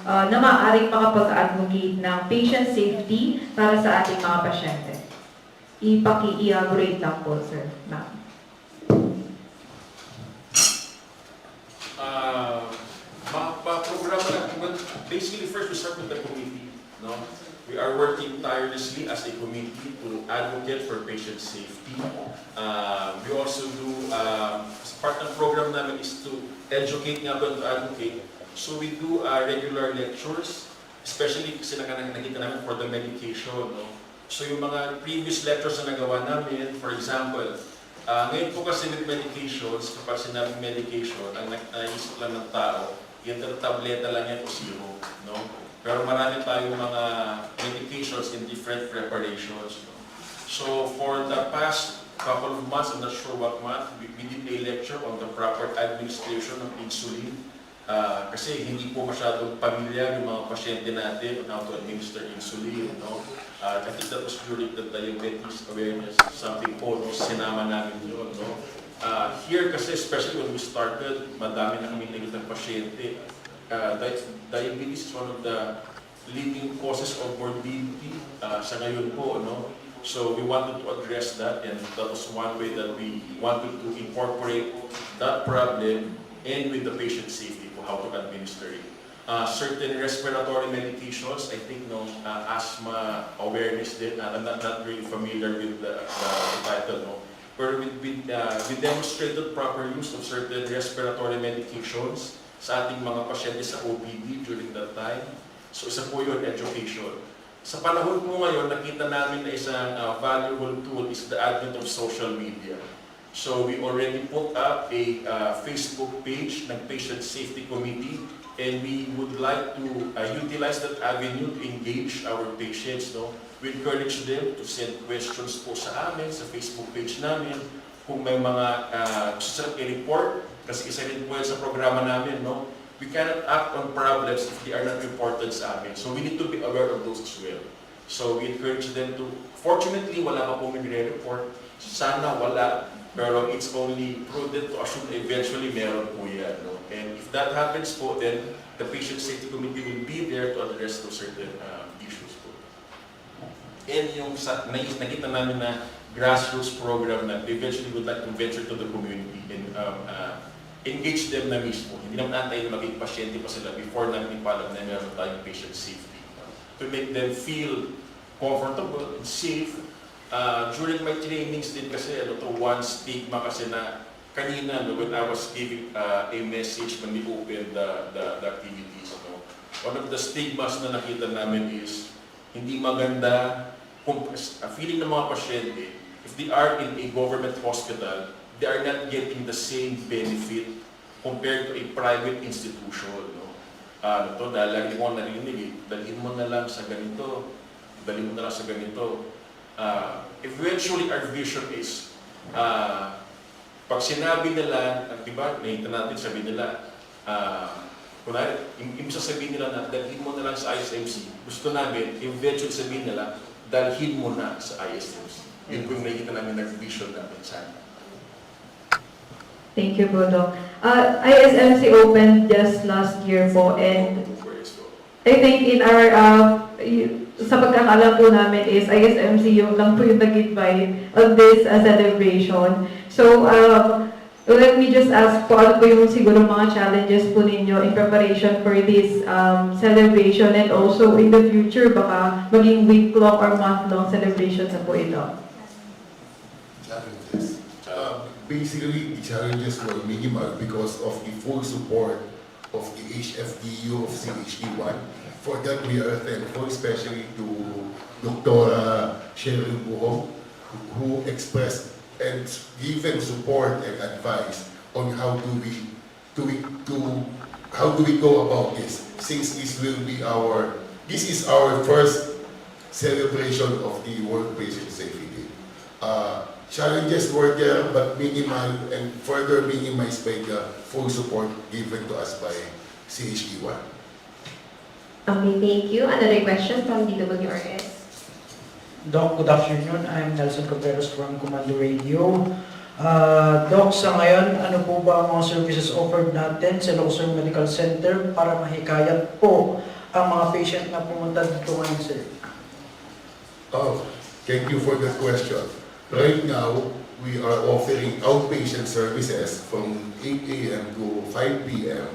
na maaaring makapag-advocate ng patient safety para sa ating mga pasyente. I-elaborate lang po, sir. Programa na, basically first we start with the committee. No? We are working tirelessly as a committee to advocate for patient safety. We also do, as part ng program namin is to educate nga ba, to advocate. So we do regular lectures, especially kasi nakita namin for the medication. No? So yung mga previous lectures na nagawa namin, for example, ngayon po kasi with medications, kapag sinabing medication, ang naisip lang ng tao, yung tableta lang yan o zero. No? Pero marami tayong mga medications in different preparations. No? So for the past couple of months, I'm not sure what month, we did a lecture on the proper administration of insulin. Kasi hindi po masyadong pamilyar yung mga pasyente natin on how to administer insulin. No? I think that was during the diabetes awareness, something po, no? Sinama namin yun. No? Here kasi, especially when we started, madami na kami ng pasyente. Diabetes is one of the leading causes of morbidity sa ngayon po. No? So we wanted to address that, and that was one way that we wanted to incorporate that problem and with the patient safety for how to administer it. Certain respiratory medications, I think no, asthma awareness din, I'm not really familiar with the title. No? Pero we demonstrated proper use of certain respiratory medications sa ating mga pasyente sa OPD during that time. So isa po yun, education. Sa panahon po ngayon, nakita namin na isang valuable tool is the advent of social media. So we already put up a Facebook page ng Patient Safety Committee, and we would like to utilize that avenue to engage our patients. No? We encourage them to send questions po sa amin, sa Facebook page namin, kung may mga gusto silang i-report, kasi isa rin po yan sa programa namin. No? We cannot act on problems if they are not reported sa amin. So we need to be aware of those as well. So we encourage them to, fortunately, wala pa po nagre-report. Sana wala, pero it's only prudent to assume eventually meron po yan. No? And if that happens po, then the Patient Safety Committee will be there to address those certain issues po. And yung nakita namin na grassroots program na eventually would like to venture to the community and engage them na mismo. Hindi naman antayin na maging pasyente pa sila before namin ipalam na meron tayong patient safety. To make them feel comfortable and safe. During my trainings din kasi, one stigma kasi na kanina, no, when I was giving a message when we opened the activities, no, one of the stigmas na nakita namin is hindi maganda, feeling ng mga pasyente, if they are in a government hospital, they are not getting the same benefit compared to a private institution. No? Dahil lagi ko narinig, dalhin mo na lang sa ganito, dalhin mo na lang sa ganito. Eventually, our vision is, pag sinabi nila, diba, nakita natin, sabi nila, kunwari, yung sasabihin nila na dalhin mo na lang sa ISMC, gusto namin, eventually sabihin nila, dalhin mo na sa ISMC. Yun po yung nakikita namin nag-vision namin sana. Thank you po, Doc. ISMC opened just last year po, and I think in our, sa pagkakalam po namin is ISMC yung lang po yung nag-invite on this celebration. So, let me just ask po, ano po yung siguro mga challenges po ninyo in preparation for this celebration, and also in the future, baka maging week-long or month-long celebration na po ito? Challenges. Basically, the challenges were minimal because of the full support of the HFDU of CHD1. For that, we are thankful, especially to Dr. Cheryl Buhong, who expressed and given support and advice on how do we go about this. Since this is our first celebration of the World Patient Safety Day. Challenges were there, but minimal and further minimized by the full support given to us by CHD1. Okay, thank you. Another question from DWRS. Doc, good afternoon. I'm Nelson Cabreros from Commando Radio. Doc, sa ngayon, ano po ba ang mga services offered natin sa Ilocos Medical Center para mahikayat po ang mga patient na pumunta dito ngayon, sir? Oh, thank you for that question. Right now, we are offering outpatient services from 8 a.m. to 5 p.m.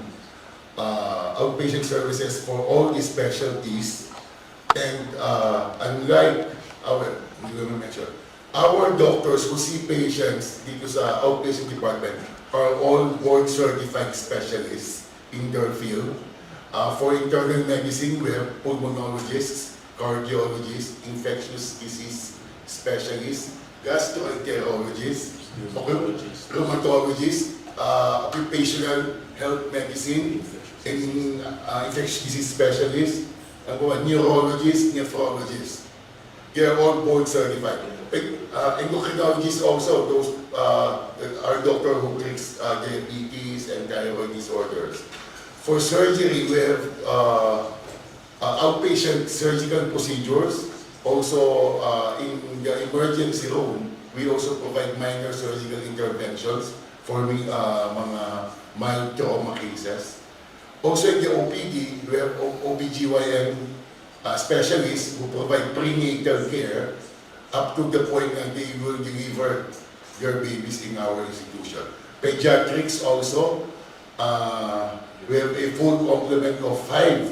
Outpatient services for all the specialties And unlike our doctors who see patients dito sa outpatient department are all board certified specialists in their field. For internal medicine, we have pulmonologists, cardiologists, infectious disease specialists, gastroenterologists, rheumatologists, occupational health medicine, and infectious disease specialists, neurologists, nephrologists. They are all board certified. Endocrinologists also, those are doctor who treats diabetes and thyroid disorders. For surgery, we have outpatient surgical procedures. Also, in the emergency room, we also provide minor surgical interventions for mga mild trauma cases. Also in the OPD, we have OBGYN specialists who provide prenatal care up to the point that they will deliver their babies in our institution. Pediatrics also, we have a full complement of five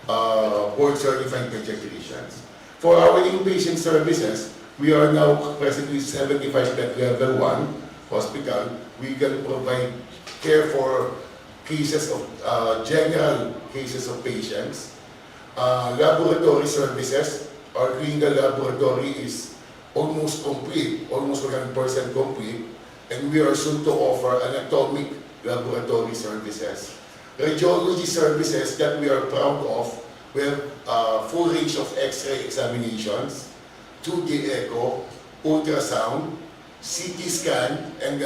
board-certified pediatricians. For our inpatient services, we are now presently 75 at level 1 hospital. We can provide care for cases of general cases of patients. Laboratory services, our clinical laboratory is almost complete, almost 100% complete, and we are soon to offer anatomic laboratory services. Radiology services that we are proud of, we have a full range of X-ray examinations, 2D echo, ultrasound, CT scan, and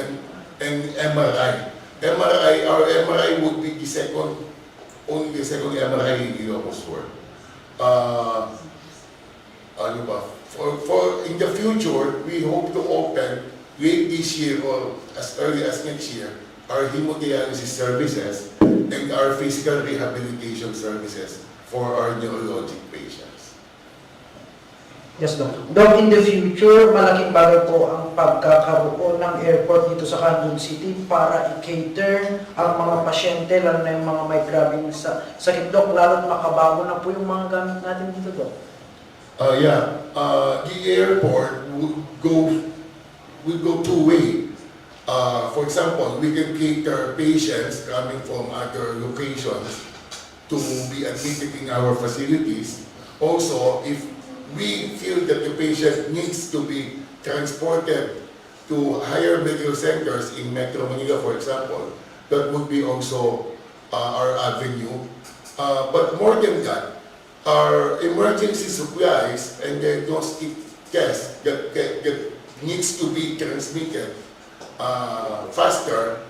MRI. Our MRI would be only the second MRI in Ilocos Sur. In the future, we hope to open late this year or as early as next year our hemodialysis services and our physical rehabilitation services for our neurologic patients. Yes, Doc. Doc, in the future, malaking bagay po ang pagkakaroon ng airport dito sa Quezon City para i-cater ang mga pasyente, lalo na yung mga may grabing sakit, Doc, lalo't makabago na po yung mga gamit natin dito, Doc. The airport would go two-way. For example, we can cater patients coming from other locations to be admitted in our facilities. Also, if we feel that the patient needs to be transported to higher medical centers in Metro Manila, for example, that would be also our avenue. But more than that, our emergency supplies and diagnostic tests that needs to be transmitted faster,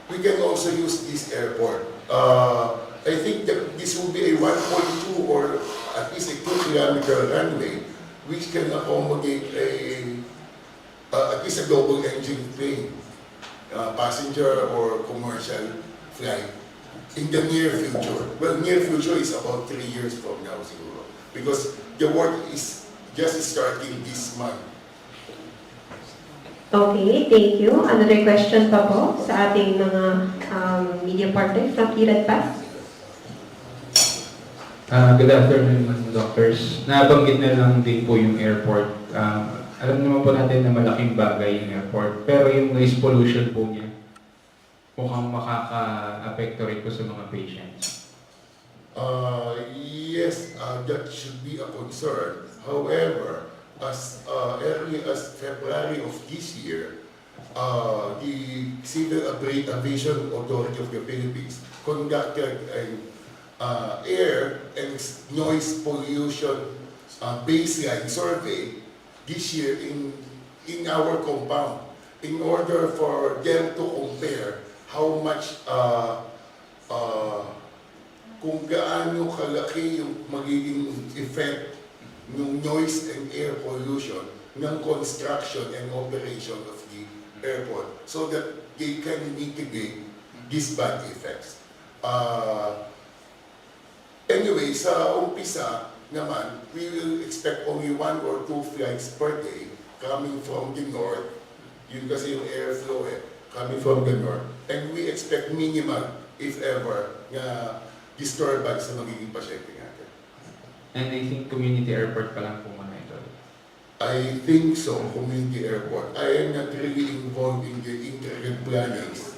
we can also use this airport. I think that this will be a 1.2 or at least a 2-kilometer runway which can accommodate at least a double engine plane, passenger or commercial flight in the near future. Well, near future is about 3 years from now siguro, because the work is just starting this month. Okay, thank you. Another question pa po sa ating mga media partners from Kirat Pass. Good afternoon, doctors. Nabanggit na lang din po yung airport. Alam naman po natin na malaking bagay yung airport, pero yung noise pollution po niya, mukhang makaka-apekto rin po sa mga patients. Yes, that should be a concern. However, as early as February of this year, the Civil Aviation Authority of the Philippines conducted an air and noise pollution baseline survey this year in our compound in order for them to compare how much kung gaano kalaki yung magiging effect ng noise and air pollution ng construction and operation of the airport so that they can mitigate these bad effects. Anyway, sa umpisa naman, we will expect only 1 or 2 flights per day coming from the north. Yun kasi yung airflow coming from the north. And we expect minimal, if ever, na disturbance sa magiging pasyente natin. And I think community airport pa lang po muna ito. I think so, community airport. I am not really involved in the intricate plannings.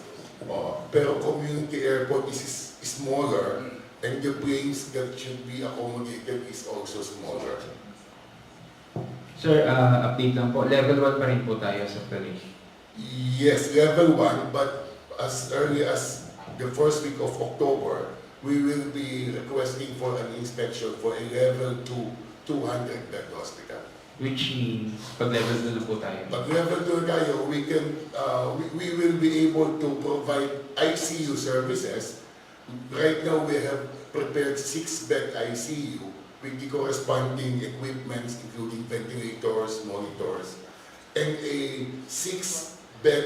Pero community airport is smaller and the planes that should be accommodated is also smaller. Sir, update lang po. Level 1 pa rin po tayo sa operation. Yes, level 1, but as early as the first week of October, we will be requesting for an inspection for a level 2, 200-bed hospital. Which means, pag level 2 na po tayo. Pag level 2 tayo, we will be able to provide ICU services. Right now, we have prepared 6-bed ICU with the corresponding equipments, including ventilators, monitors, and a 6-bed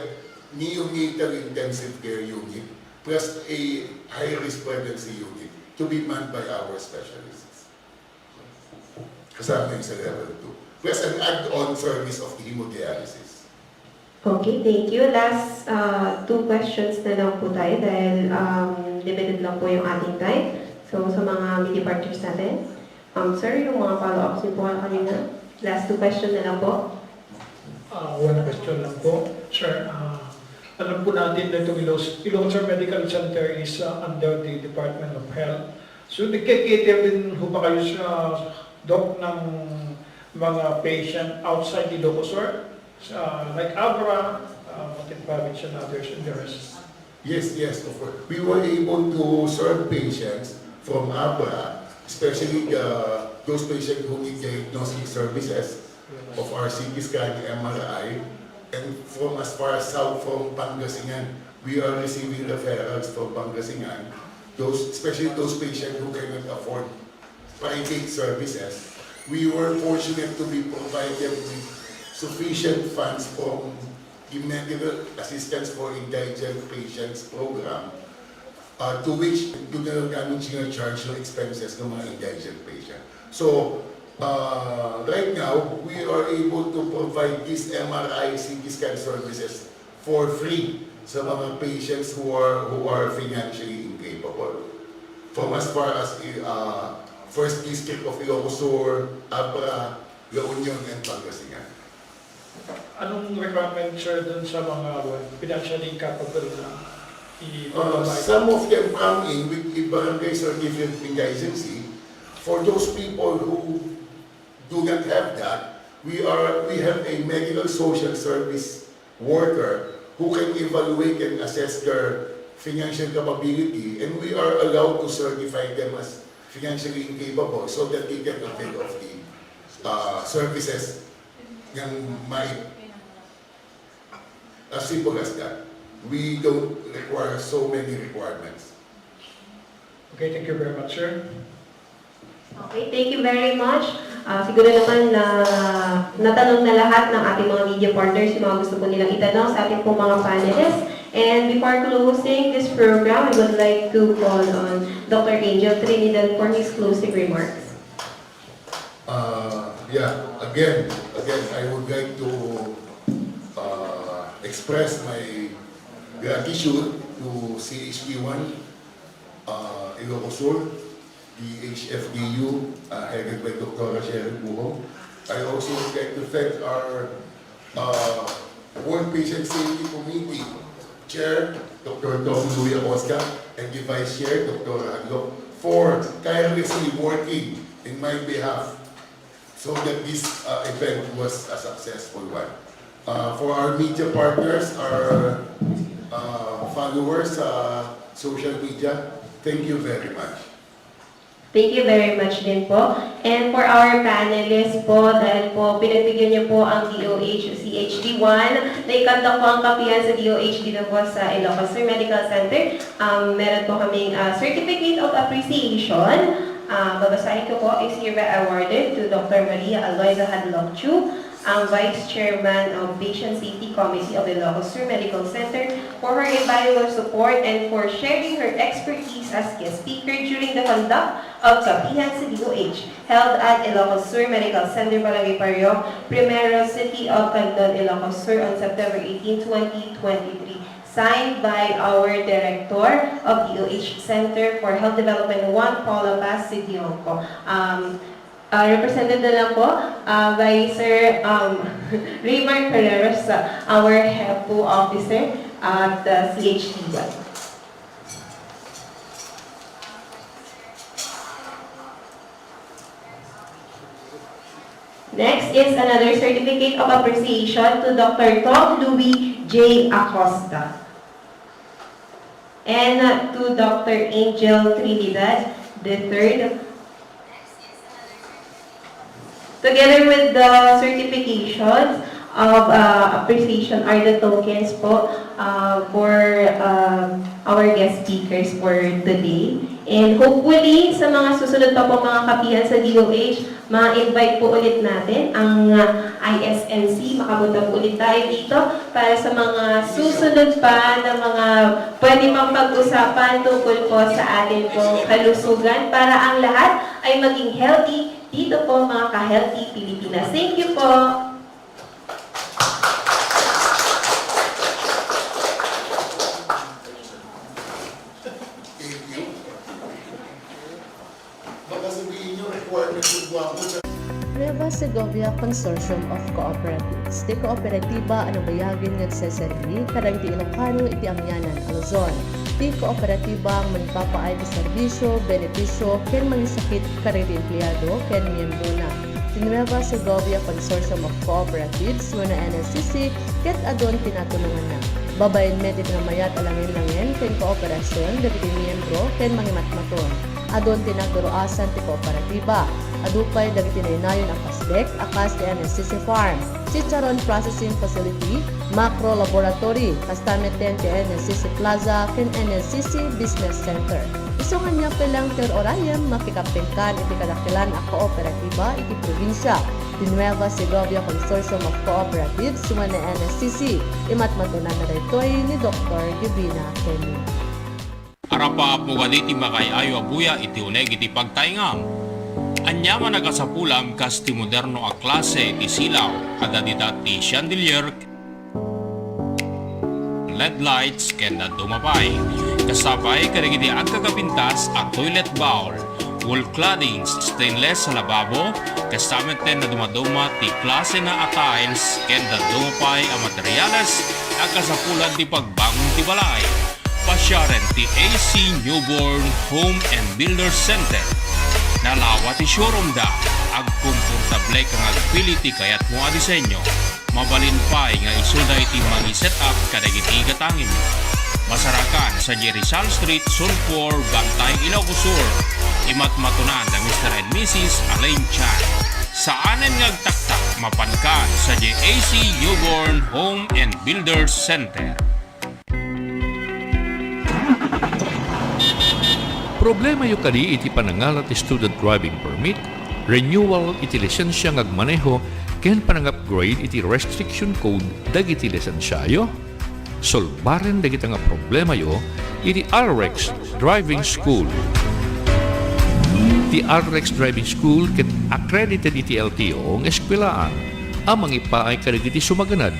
neonatal intensive care unit, plus a high-risk pregnancy unit to be manned by our specialists. Kasama yung sa level 2. Plus an add-on service of hemodialysis. Okay, thank you. Last 2 questions na lang po tayo dahil limited lang po yung ating time. So, sa mga media partners natin. Sir, yung mga follow-ups niyo po kanina. Last 2 questions na lang po. One question lang po. Sir, alam po natin na itong Ilocos Medical Center is under the Department of Health. So, nagkikater din ho ba kayo sa doc ng mga patient outside Ilocos like Abra, Mountain Province and others and the rest? Yes, of course. We were able to serve patients from Abra, especially those patients who need diagnostic services of our CT scan, MRI, and from as far as south from Pagtaengan, we are receiving referrals from Pagtaengan, especially those patients who cannot afford private services. We were fortunate to be provided with sufficient funds from the Medical Assistance for Indigent Patients Program, to which namin charge ng expenses ng mga indigent patient. So, right now, we are able to provide these MRI CT scan services for free sa mga patients who are financially incapable. From as far as First District of Ilocos Sur, Abra, La Union, and Pagtaengan. Anong requirement, sir, dun sa mga financially incapable na some of them come in with a barangay certificate of indigency. For those people who do not have that, we have a medical social service worker who can evaluate and assess their financial capability, and we are allowed to certify them as financially incapable so that they get avail of the services ng as simple as that. We don't require so many requirements. Okay, thank you very much, sir. Okay, thank you very much. Siguro naman na natanong na lahat ng ating mga media partners yung mga gusto po nilang itanong sa ating pong mga panelists. And before closing this program, I would like to call on Dr. Angel Trinidad for his closing remarks. Again, I would like to express my gratitude to CHD1, Ilocos Sur, the HFDU, headed by Dr. Sharon Buho. I also would like to thank our World Patient Safety Committee Chair, Dr. Tom Louis Acosta, and the Vice Chair, Dr. Adlo, for tirelessly working in my behalf so that this event was a successful one. For our media partners, our followers, social media, thank you very much. Thank you very much din po. And for our panelists po, dahil po pinagbigyan niyo po ang DOH CHD1, naikandak po ang kapihan sa DOH dito po sa Ilocos Sur Medical Center. Meron po kaming Certificate of Appreciation. Babasahin ko po is hereby awarded to Dr. Maria Aloyza Hadlocchu, ang Vice Chairman of Patient Safety Committee of Ilocos Sur Medical Center, for her invaluable support and for sharing her expertise as guest speaker during the conduct of Kapihan sa DOH, held at Ilocos Sur Medical Center, Barangay Paryo, Primero, City of Candon, Ilocos Sur on September 18, 2023. Signed by our Director of DOH Center for Health Development 1, Paula Paz Sidionco. represented na lang po by Sir Raymar Carreras, our HEPU officer at CHT1. Next is another certificate of appreciation to Dr. Tom Louis J. Acosta and to Dr. Angel Trinidad III. Together with the certifications of appreciation are the tokens po for our guest speakers for today. And hopefully, sa mga susunod pa po mga kapihan sa DOH, ma-invite po ulit natin ang ISNC. Makapunta po ulit tayo dito para sa mga susunod pa na mga pwede pang pag-usapan tungkol po sa atin po kalusugan para ang lahat ay maging healthy dito po mga ka-healthy Pilipinas. Thank you po! Nueva Segovia Consortium of Cooperatives. Ti kooperatiba ano bayagin nga nagseserbi kadang ti Ilocano iti amyanan a Luzon. Ti kooperatiba ang manpapaay ti serbisyo, benepisyo, ken mangisakit kariti empleyado ken miyembro na. Ti Nueva Segovia Consortium of Cooperatives wano NSCC ket adon tinatulungan na. Babayin met iti namayat alangin-langin ken kooperasyon dagiti miyembro ken mangimatmaton. Adon tinagduruasan ti kooperatiba. Adupay dagiti nainayon ang kasdek, akas ti NSCC Farm, Chicharon Processing Facility, Macro Laboratory, kastameten ti NSCC Plaza, ken NSCC Business Center. Isungan niya pelang ter orayem makikapengkan iti kadakilan a kooperatiba iti probinsya. Ti Nueva Segovia Consortium of Cooperatives suman na NSCC, imatmatunan na daytoy ni Dr. Gibina Kenny. Arapa po ganiti makay ayo abuya iti uneg iti pagtaengan. Anyaman nagasapulam kas ti moderno a klase ti silaw kada ti chandelier LED lights ken na dumapay. Kasabay karigiti agkakapintas a toilet bowl, wall claddings, stainless sa lababo, kasamenten na dumaduma ti klase nga a tiles ken na dumapay a materyales agkasapulan ti pagbangon ti balay. Pasyaren ti AC Newborn Home and Builder Center. Nalawa ti showroom da, agkomportable kang agpili ti kayat mo a disenyo. Mabalin pa nga isuday ti magi-set up kadagiti katangin. Masarakan sa Rizal Street, Sunpor, Bantay, Ilocos Sur. Imatmatunan na Mr. and Mrs. Alain Chan. Sa anen ngagtaktak mapankan sa JAC Newborn Home and Builders Center. Problema yu kadi iti panangalat ti student driving permit, renewal iti lisensya ngagmaneho, ken panang-upgrade iti restriction code dagiti lisensyayo. Solbaren dagiti nga problema yu iti RX Driving School. Ti RX Driving School ket accredited iti LTO ng eskwelaan. Amang ipaay kadagiti sumaganad.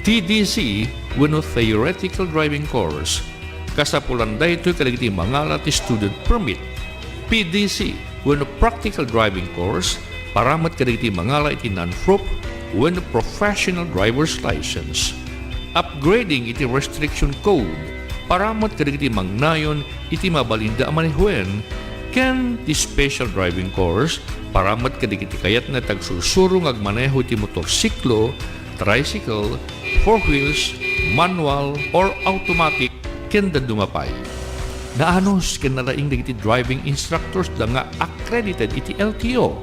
TDC wenno theoretical driving course. Kasapulan daytoy kadagiti mangalat ti student permit. PDC wenno practical driving course paramat kadagiti mangalat iti non-prop wenno professional driver's license. Upgrading iti restriction code paramat kadagiti mangnayon iti mabalinda a manehuen ken ti special driving course paramat kadagiti kayat na tagsusurong agmaneho iti motorsiklo, tricycle, four wheels, manual or automatic ken da dumapay. Naanos ken nalaing dagiti driving instructors da nga accredited iti LTO.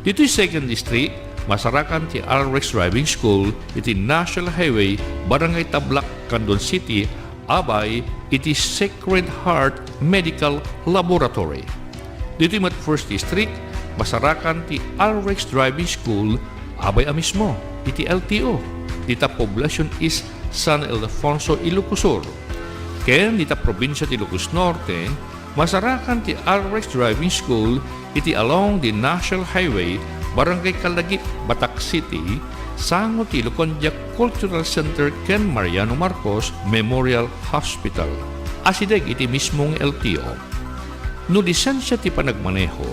Dito'y 2nd District, masarakan ti RX Driving School iti National Highway, Barangay Tablak, Candon City, abay iti Sacred Heart Medical Laboratory. Dito'y mat 1st District, masarakan ti RX Driving School, abay mismo iti LTO. Dita poblasyon is San Ildefonso, Ilocos Sur. Ken dita probinsya ti Ilocos Norte, masarakan ti RX Driving School iti along the National Highway, Barangay Calagip, Batak City, sango ti Lucondia Cultural Center ken Mariano Marcos Memorial Hospital. Asideg iti mismong LTO. No lisensya ti panagmaneho,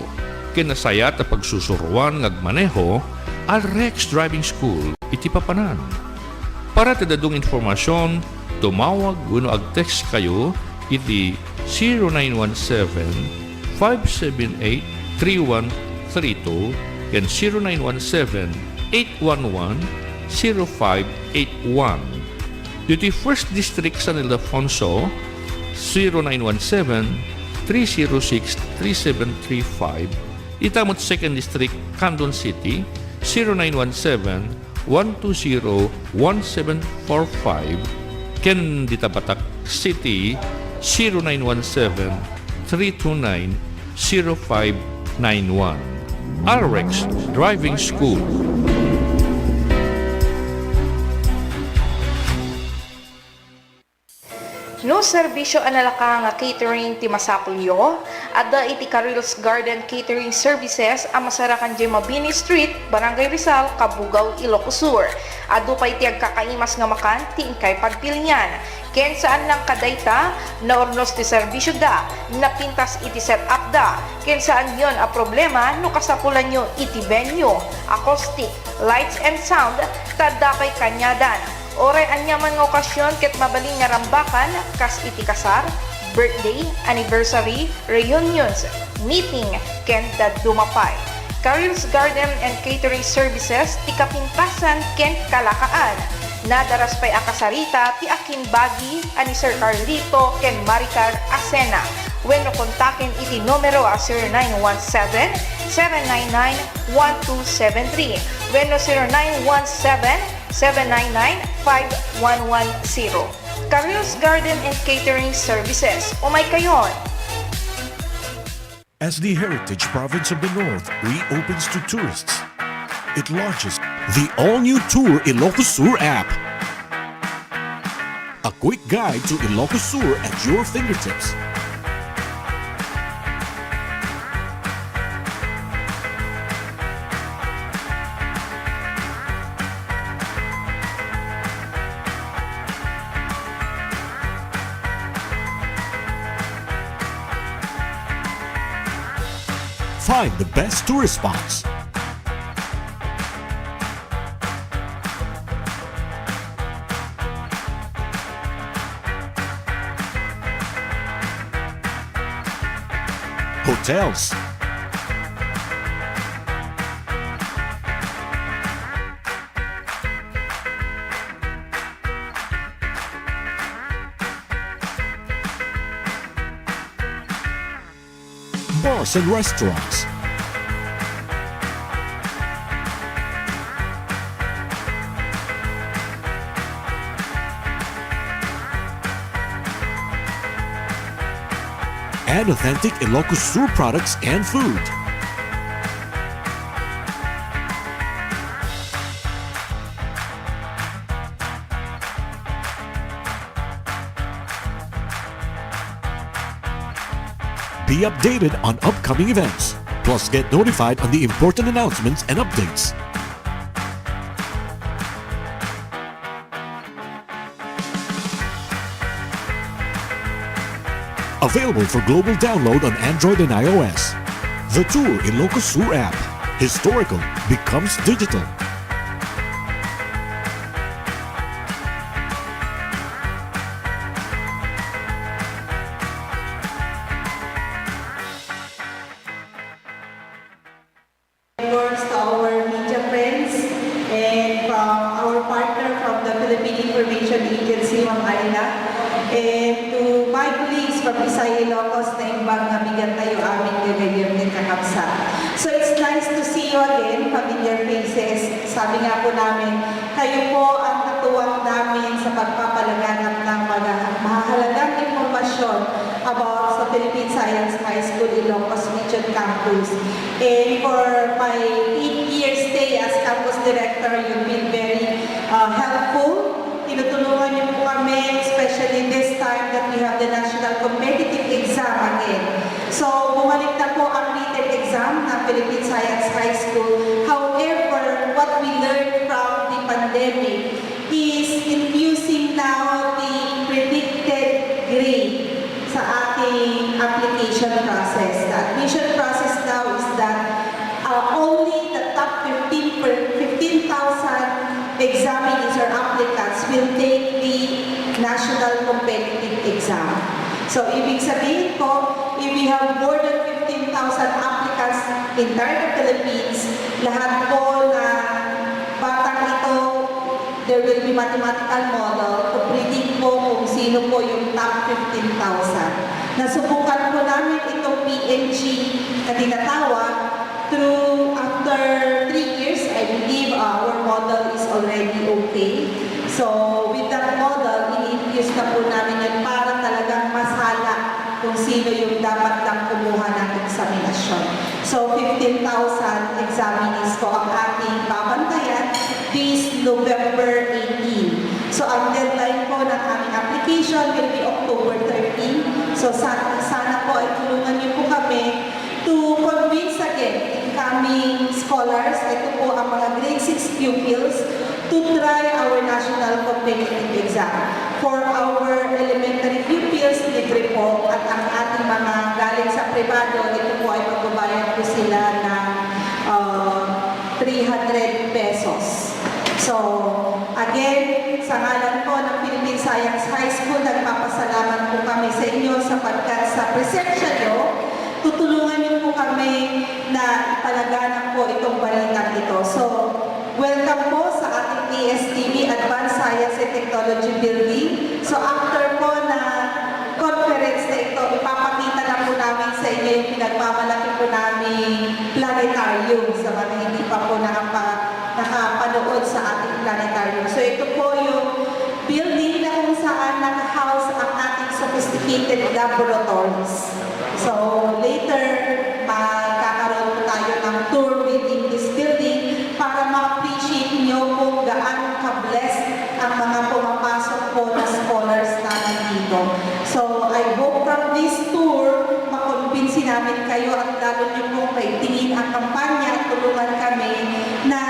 kinasayat at pagsusuruan ng maneho, al Rex Driving School iti papanan. Para tadadong informasyon, tumawag uno ag-text kayo iti 0917-578-3132 and 0917-811-0581. Dito First District San Ildefonso, 0917-306-3735. Itamot Second District, Candon City, 0917-120-1745. Ken Ditabatak City, 0917-329-0591. RX Driving School. No serbisyo analaka nga catering ti Masapulyo, adda iti Caril's Garden Catering Services ang masarakan di Mabini Street, Barangay Rizal, Kabugaw, Ilocos Sur. Adu pa iti agkakaimas nga makan ti inkay pagpilian. Ken saan lang kadayta na ornos ti serbisyo da, napintas iti set up da. Ken saan yon a problema no kasapulan nyo iti venue, acoustic, lights and sound, tada kay kanyadan. Oray anyaman nga okasyon ket mabaling nga rambakan kas iti kasar, birthday, anniversary, reunions, meeting, ken dumapay. Caril's Garden and Catering Services ti kapintasan ken kalakaan. Nadaras pay akasarita ti akin bagi ani Sir Carlito ken Maricar Asena. Wenno kontaken iti numero a 0917-799-1273. Wenno 0917-799-5110. Caril's Garden and Catering Services. Umay kayon! As the heritage province of the North reopens to tourists, it launches the all-new Tour Ilocos Sur app. A quick guide to Ilocos Sur at your fingertips. Find the best tourist spots. Hotels. Bars and restaurants. And authentic Ilocos Sur products and food. Be updated on upcoming events, plus get notified on the important announcements and updates. Available for global download on Android and iOS. The Tour Ilocos Sur app. Historical becomes digital. Thanks to our media friends and from our partner from the Philippine Information Agency, Ma'am Ayla, and to my colleagues from Isay Ilocos na imbang na bigyan tayo amin gagayam din kakapsa. So it's nice to see you again, familiar faces. Sabi nga po namin, kayo po ang katuwang namin sa pagpapalaganap ng mga mahalagang informasyon about sa Philippine Science High School Ilocos Region Campus. And for my 8-year stay as campus director, you've been very helpful. Tinutulungan niyo po kami, especially this time that we have the national competitive exam again. So, bumalik na po ang written exam ng Philippine Science High School. However, what we learned from the pandemic is infusing now the predicted grade sa ating application process. The admission process now is that examinees or applicants will take the national competitive exam. So, ibig sabihin ko, if we have more than 15,000 applicants in entire Philippines, lahat po na batang ito, there will be mathematical model to predict po kung sino po yung top 15,000. Nasubukan po namin itong PNG na tinatawag through after 3 years, I believe our model is already okay. So, with that model, ini-infuse na po namin yan para talagang masala kung sino yung dapat lang kumuha ng eksaminasyon. So, 15,000 examinees po ang ating babantayan this November 18. So, ang deadline po ng aming application will be October 13. So, sana po ay tulungan niyo po kami to convince again incoming scholars, ito po ang mga grade 6 pupils, to try our national competitive exam. For our elementary pupils, libre po, at ang ating mga galing sa privado, ito po ay magbabayad po sila ng 300 pesos. So, again, sa ngalan po ng Philippine Science High School, nagpapasalamat po kami sa inyo sapagkat sa presensya nyo, tutulungan niyo po kami na ipalaganap po itong balitang ito. So, welcome po sa ating ASTV, Advanced Science and Technology Building. So, after po na conference na ito, ipapakita na po namin sa inyo yung pinagmamalaki po namin planetarium sa mga hindi pa po nakapanood sa ating planetarium. So, ito po yung building na kung saan naka-house ang ating sophisticated laboratories. So, later, magkakaroon po tayo ng tour within this building para ma-appreciate nyo kung gaano ka-blessed ang mga pumapasok po na scholars namin dito. So, I hope from this tour, makumbinsi namin kayo at lalo nyo pong kaitingin ang kampanya at tulungan kami na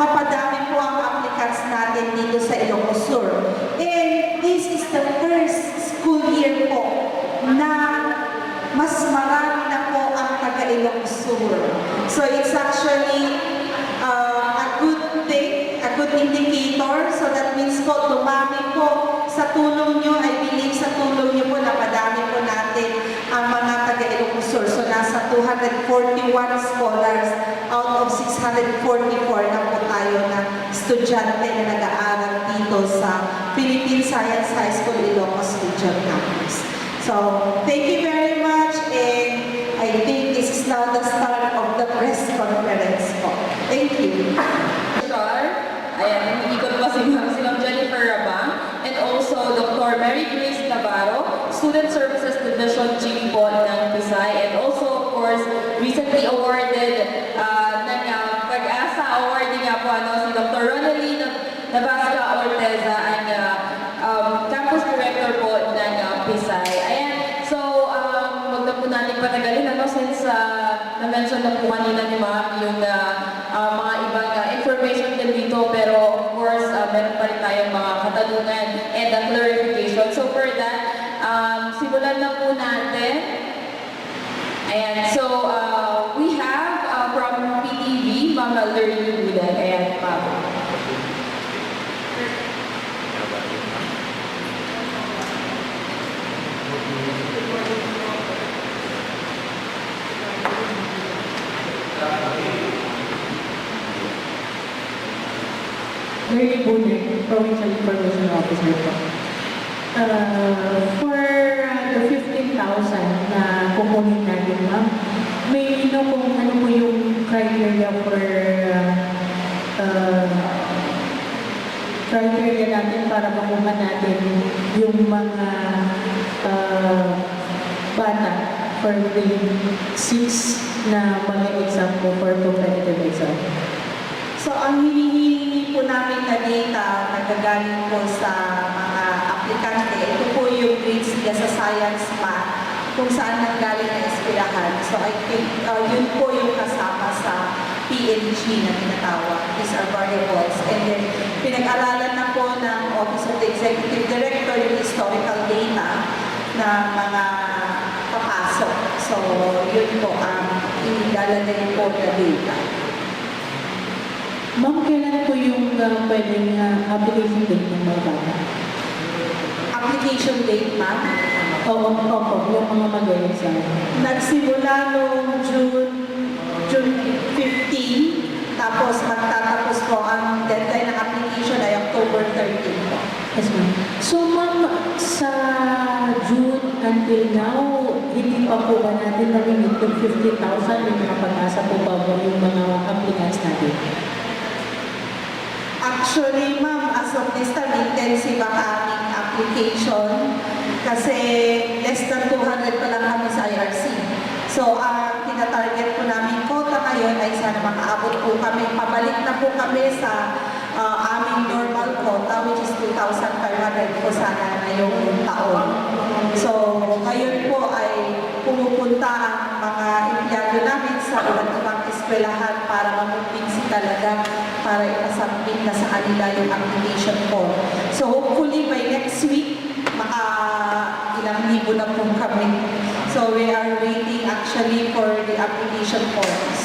mapadami po ang applicants natin dito sa Ilocos Sur. And this is the first school year po na mas marami na po ang taga-Ilocos Sur. So it's actually a good thing, a good indicator. So that means po, dumami po sa tulong nyo. I believe sa tulong nyo po, napadami po natin ang mga taga-Ilocos Sur. So nasa 241 scholars out of 644 na po tayo na estudyante na nag-aaral dito sa Philippine Science High School Ilocos Region Campus. So, thank you very much, and I think this is now the start of the press conference po. Thank you. Ayan, hindi ko pa si Ma'am Jennifer Rabang, and also Dr. Mary Grace Navarro, Student Services Division Chief po ng Pisay, and also, of course, recently awarded ng Pag-asa Award nga po si Dr. Ronaldine Nabasca Orteza, ang Campus Director po ng Pisay. Ayan, so, wag na po natin patagalin, since na-mention na po kanina ni Ma'am yung mga ibang information din dito, pero of course, meron pa rin tayong mga katanungan and clarification. So for that, simulan na po natin. Ayan, so we have from PTV, Ma'am Lernie Bulan. Ayan, Ma'am. Very Bulan, Provincial Information Officer po. For the 15,000 na kukunin natin, ma'am, may kung ano po yung criteria for criteria natin para makuha natin yung mga bata for grade 6 na mag-exam po for competitive exam. So, ang hinihingi po namin na data nagagaling po sa mga aplikante, ito po yung grades nila sa science math, kung saan nanggaling na eskwelahan. So, I think yun po yung kasama sa PNG na tinatawag. These are variables. And then, pinag-aralan na po ng Office of the Executive Director yung historical data ng mga papasok. So, yun po ang inilalagay po na data. Ma'am, kailan po yung pwedeng application date ng mga bata? Application date, ma'am? Oo, yung mga mag-exam. Nagsimula noong June 15, tapos magtatapos po ang deadline ng application ay October 13 po. Yes, ma'am. So, ma'am, sa June until now, hindi pa po ba natin narimit yung 50,000 yung nakapag-asa po ba yung mga applicants natin? Actually, ma'am, as of this time, intensive ang aming application kasi less than 200 pa lang kami sa IRC. So, ang tinatarget po namin quota ngayon ay sana makaabot po kami, pabalik na po kami sa aming normal quota, which is 2,500 po sana ngayong taon. So, ngayon po ay pumupunta ang mga empleyado namin sa iba't ibang eskwelahan para makumpinsi talaga para ipasubmit na sa kanila yung application form. So, hopefully by next week, ilang libo na po kami. So, we are waiting actually for the application forms.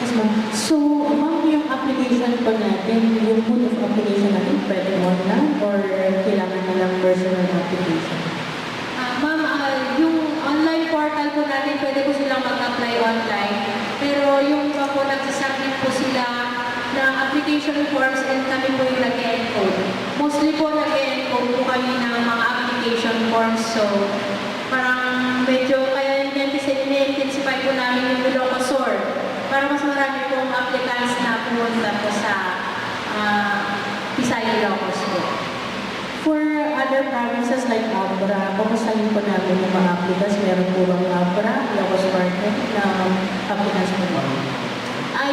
Yes, ma'am. So, ma'am, yung application po natin, yung mode of application natin, pwede online or kailangan na lang personal application? Ma'am, yung online portal po natin, pwede po silang mag-apply online. Pero yung iba po, nagsasubmit po sila ng application forms and kami po yung nag-encode. Mostly po nag-encode po kami ng mga application forms. So, parang medyo kaya in-intensify po namin yung Ilocosur para mas marami pong applicants na pumunta po sa Visayas Ilocos po. For other provinces like Abra, kumustahin po namin yung mga applicants? Meron po bang Abra, Ilocos Market na applicants po ba?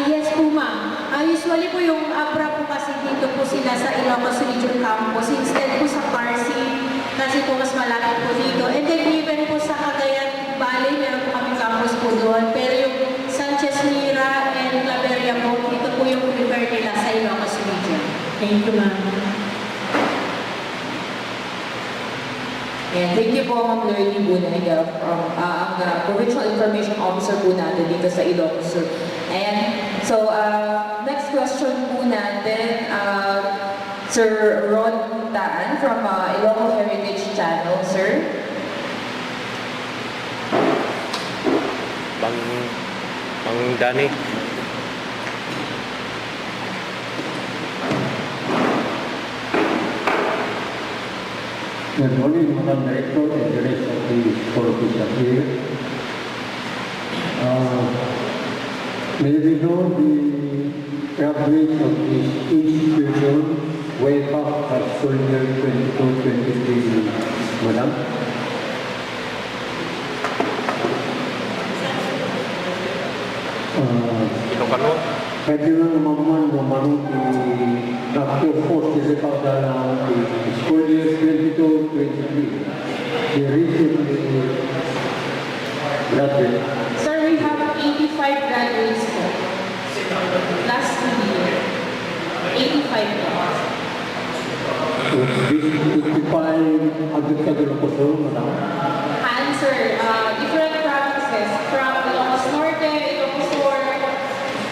Yes po, ma'am. Usually po yung Abra po kasi dito po sila sa Ilocos Region Campus. Instead po sa Parsi, kasi po mas malapit po dito. And then even po sa Cagayan Valley, meron po kami campus po doon. Pero yung Sanchez Mira and Claveria po, dito po yung prefer nila sa Ilocos Region. Thank you, ma'am. And thank you po, Ma'am Lurdy Bunay, ang Provincial Information Officer po natin dito sa Ilocos Sur. And so, next question po natin, Sir Ron Taan from Ilocos Heritage Channel, sir. Bang Dani. Good morning, Madam Director and the rest of the school officials here. May we know the graduates of this institution way back at school year 22-23, Madam? Pwede na naman Dr. Post kasi pagdala ng school year 22-23. He recently graduated. Sir, we have 85 graduates po. Last year. 85 po. So, this 55 agad ka doon po, Madam? Answer, different provinces from Ilocos Norte, Ilocos Sur,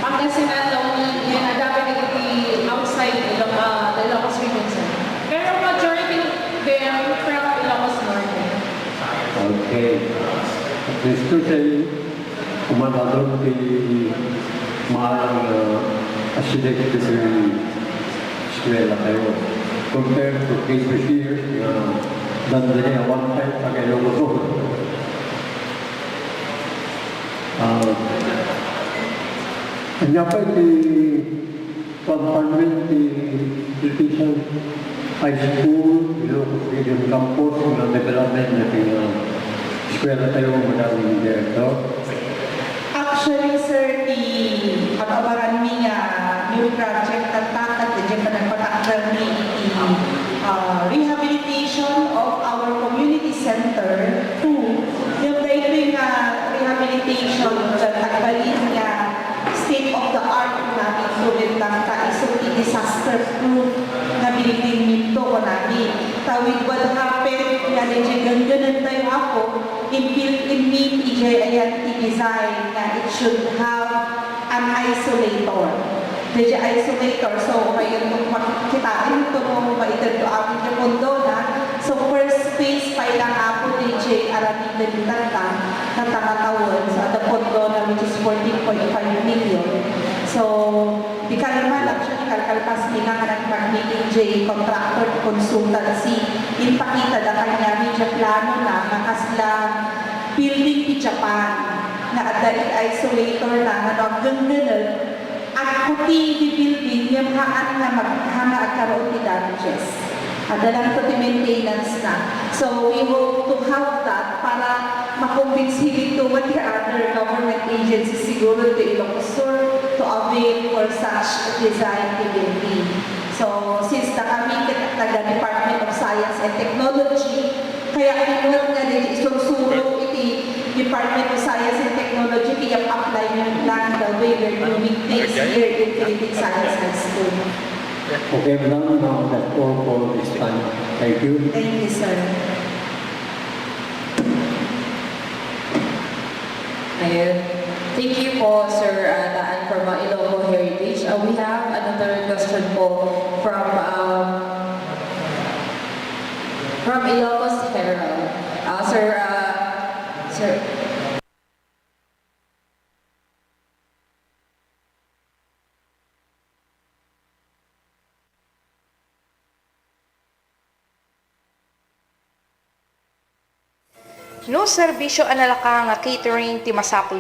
Pagtaengan, and adapted outside the Ilocos region, sir. Pero majority of them from Ilocos Norte. Okay. This to say, kumadadong di maalang acidic sa eskwela kayo. Compared to previous years, dandali one time sa kayo ko. Kanya pa di pag-parliament di education high school, Ilocos Region Campus, ng development natin eskwela tayo madaming director. Actually, sir, pag-abaran niya new project at takat, dyan pa nagpatakdan ni rehabilitation of our community center to yung dating rehabilitation sa tagbalin niya state-of-the-art namin sulit lang ka-isuti disaster-proof na building nito ko namin. Tawid what happened, nga dyan ganun tayo ako, in me, PJ, ayan, i-design na it should have an isolator. medyo isolator. So, ngayon nung makikitain ito nung maitad to amin yung mundo na. So, first phase pa ilang apo DJ araming nalitata na tangatawon sa the pondo na which is 14.5 million. So, di ka naman actually kalkalpas nila ka nag-meeting J contractor consultancy. Ipakita na kanya medyo plano na nakasla building in Japan na dahil isolator na hanggang ganun at kuti di building yung haan na maghanga at karoon ni damages. Adalang to the maintenance na. So we hope to have that para makumbinsi dito with the other government agencies siguro to Ilocos Sur to avail for such design building. So since na kami taga Department of Science and Technology, kaya kinuha nga din isusuro iti Department of Science and Technology kaya apply nyo lang the way we're doing things here in Philippine Science High School. Okay, madam, now that's all for this time. Thank you. Thank you, sir. Ayun. Thank you po, Sir Daan, from Ilocos Heritage. We have another question po from Ilocos Herald. Sir. No serbisyo analaka nga catering ti masapul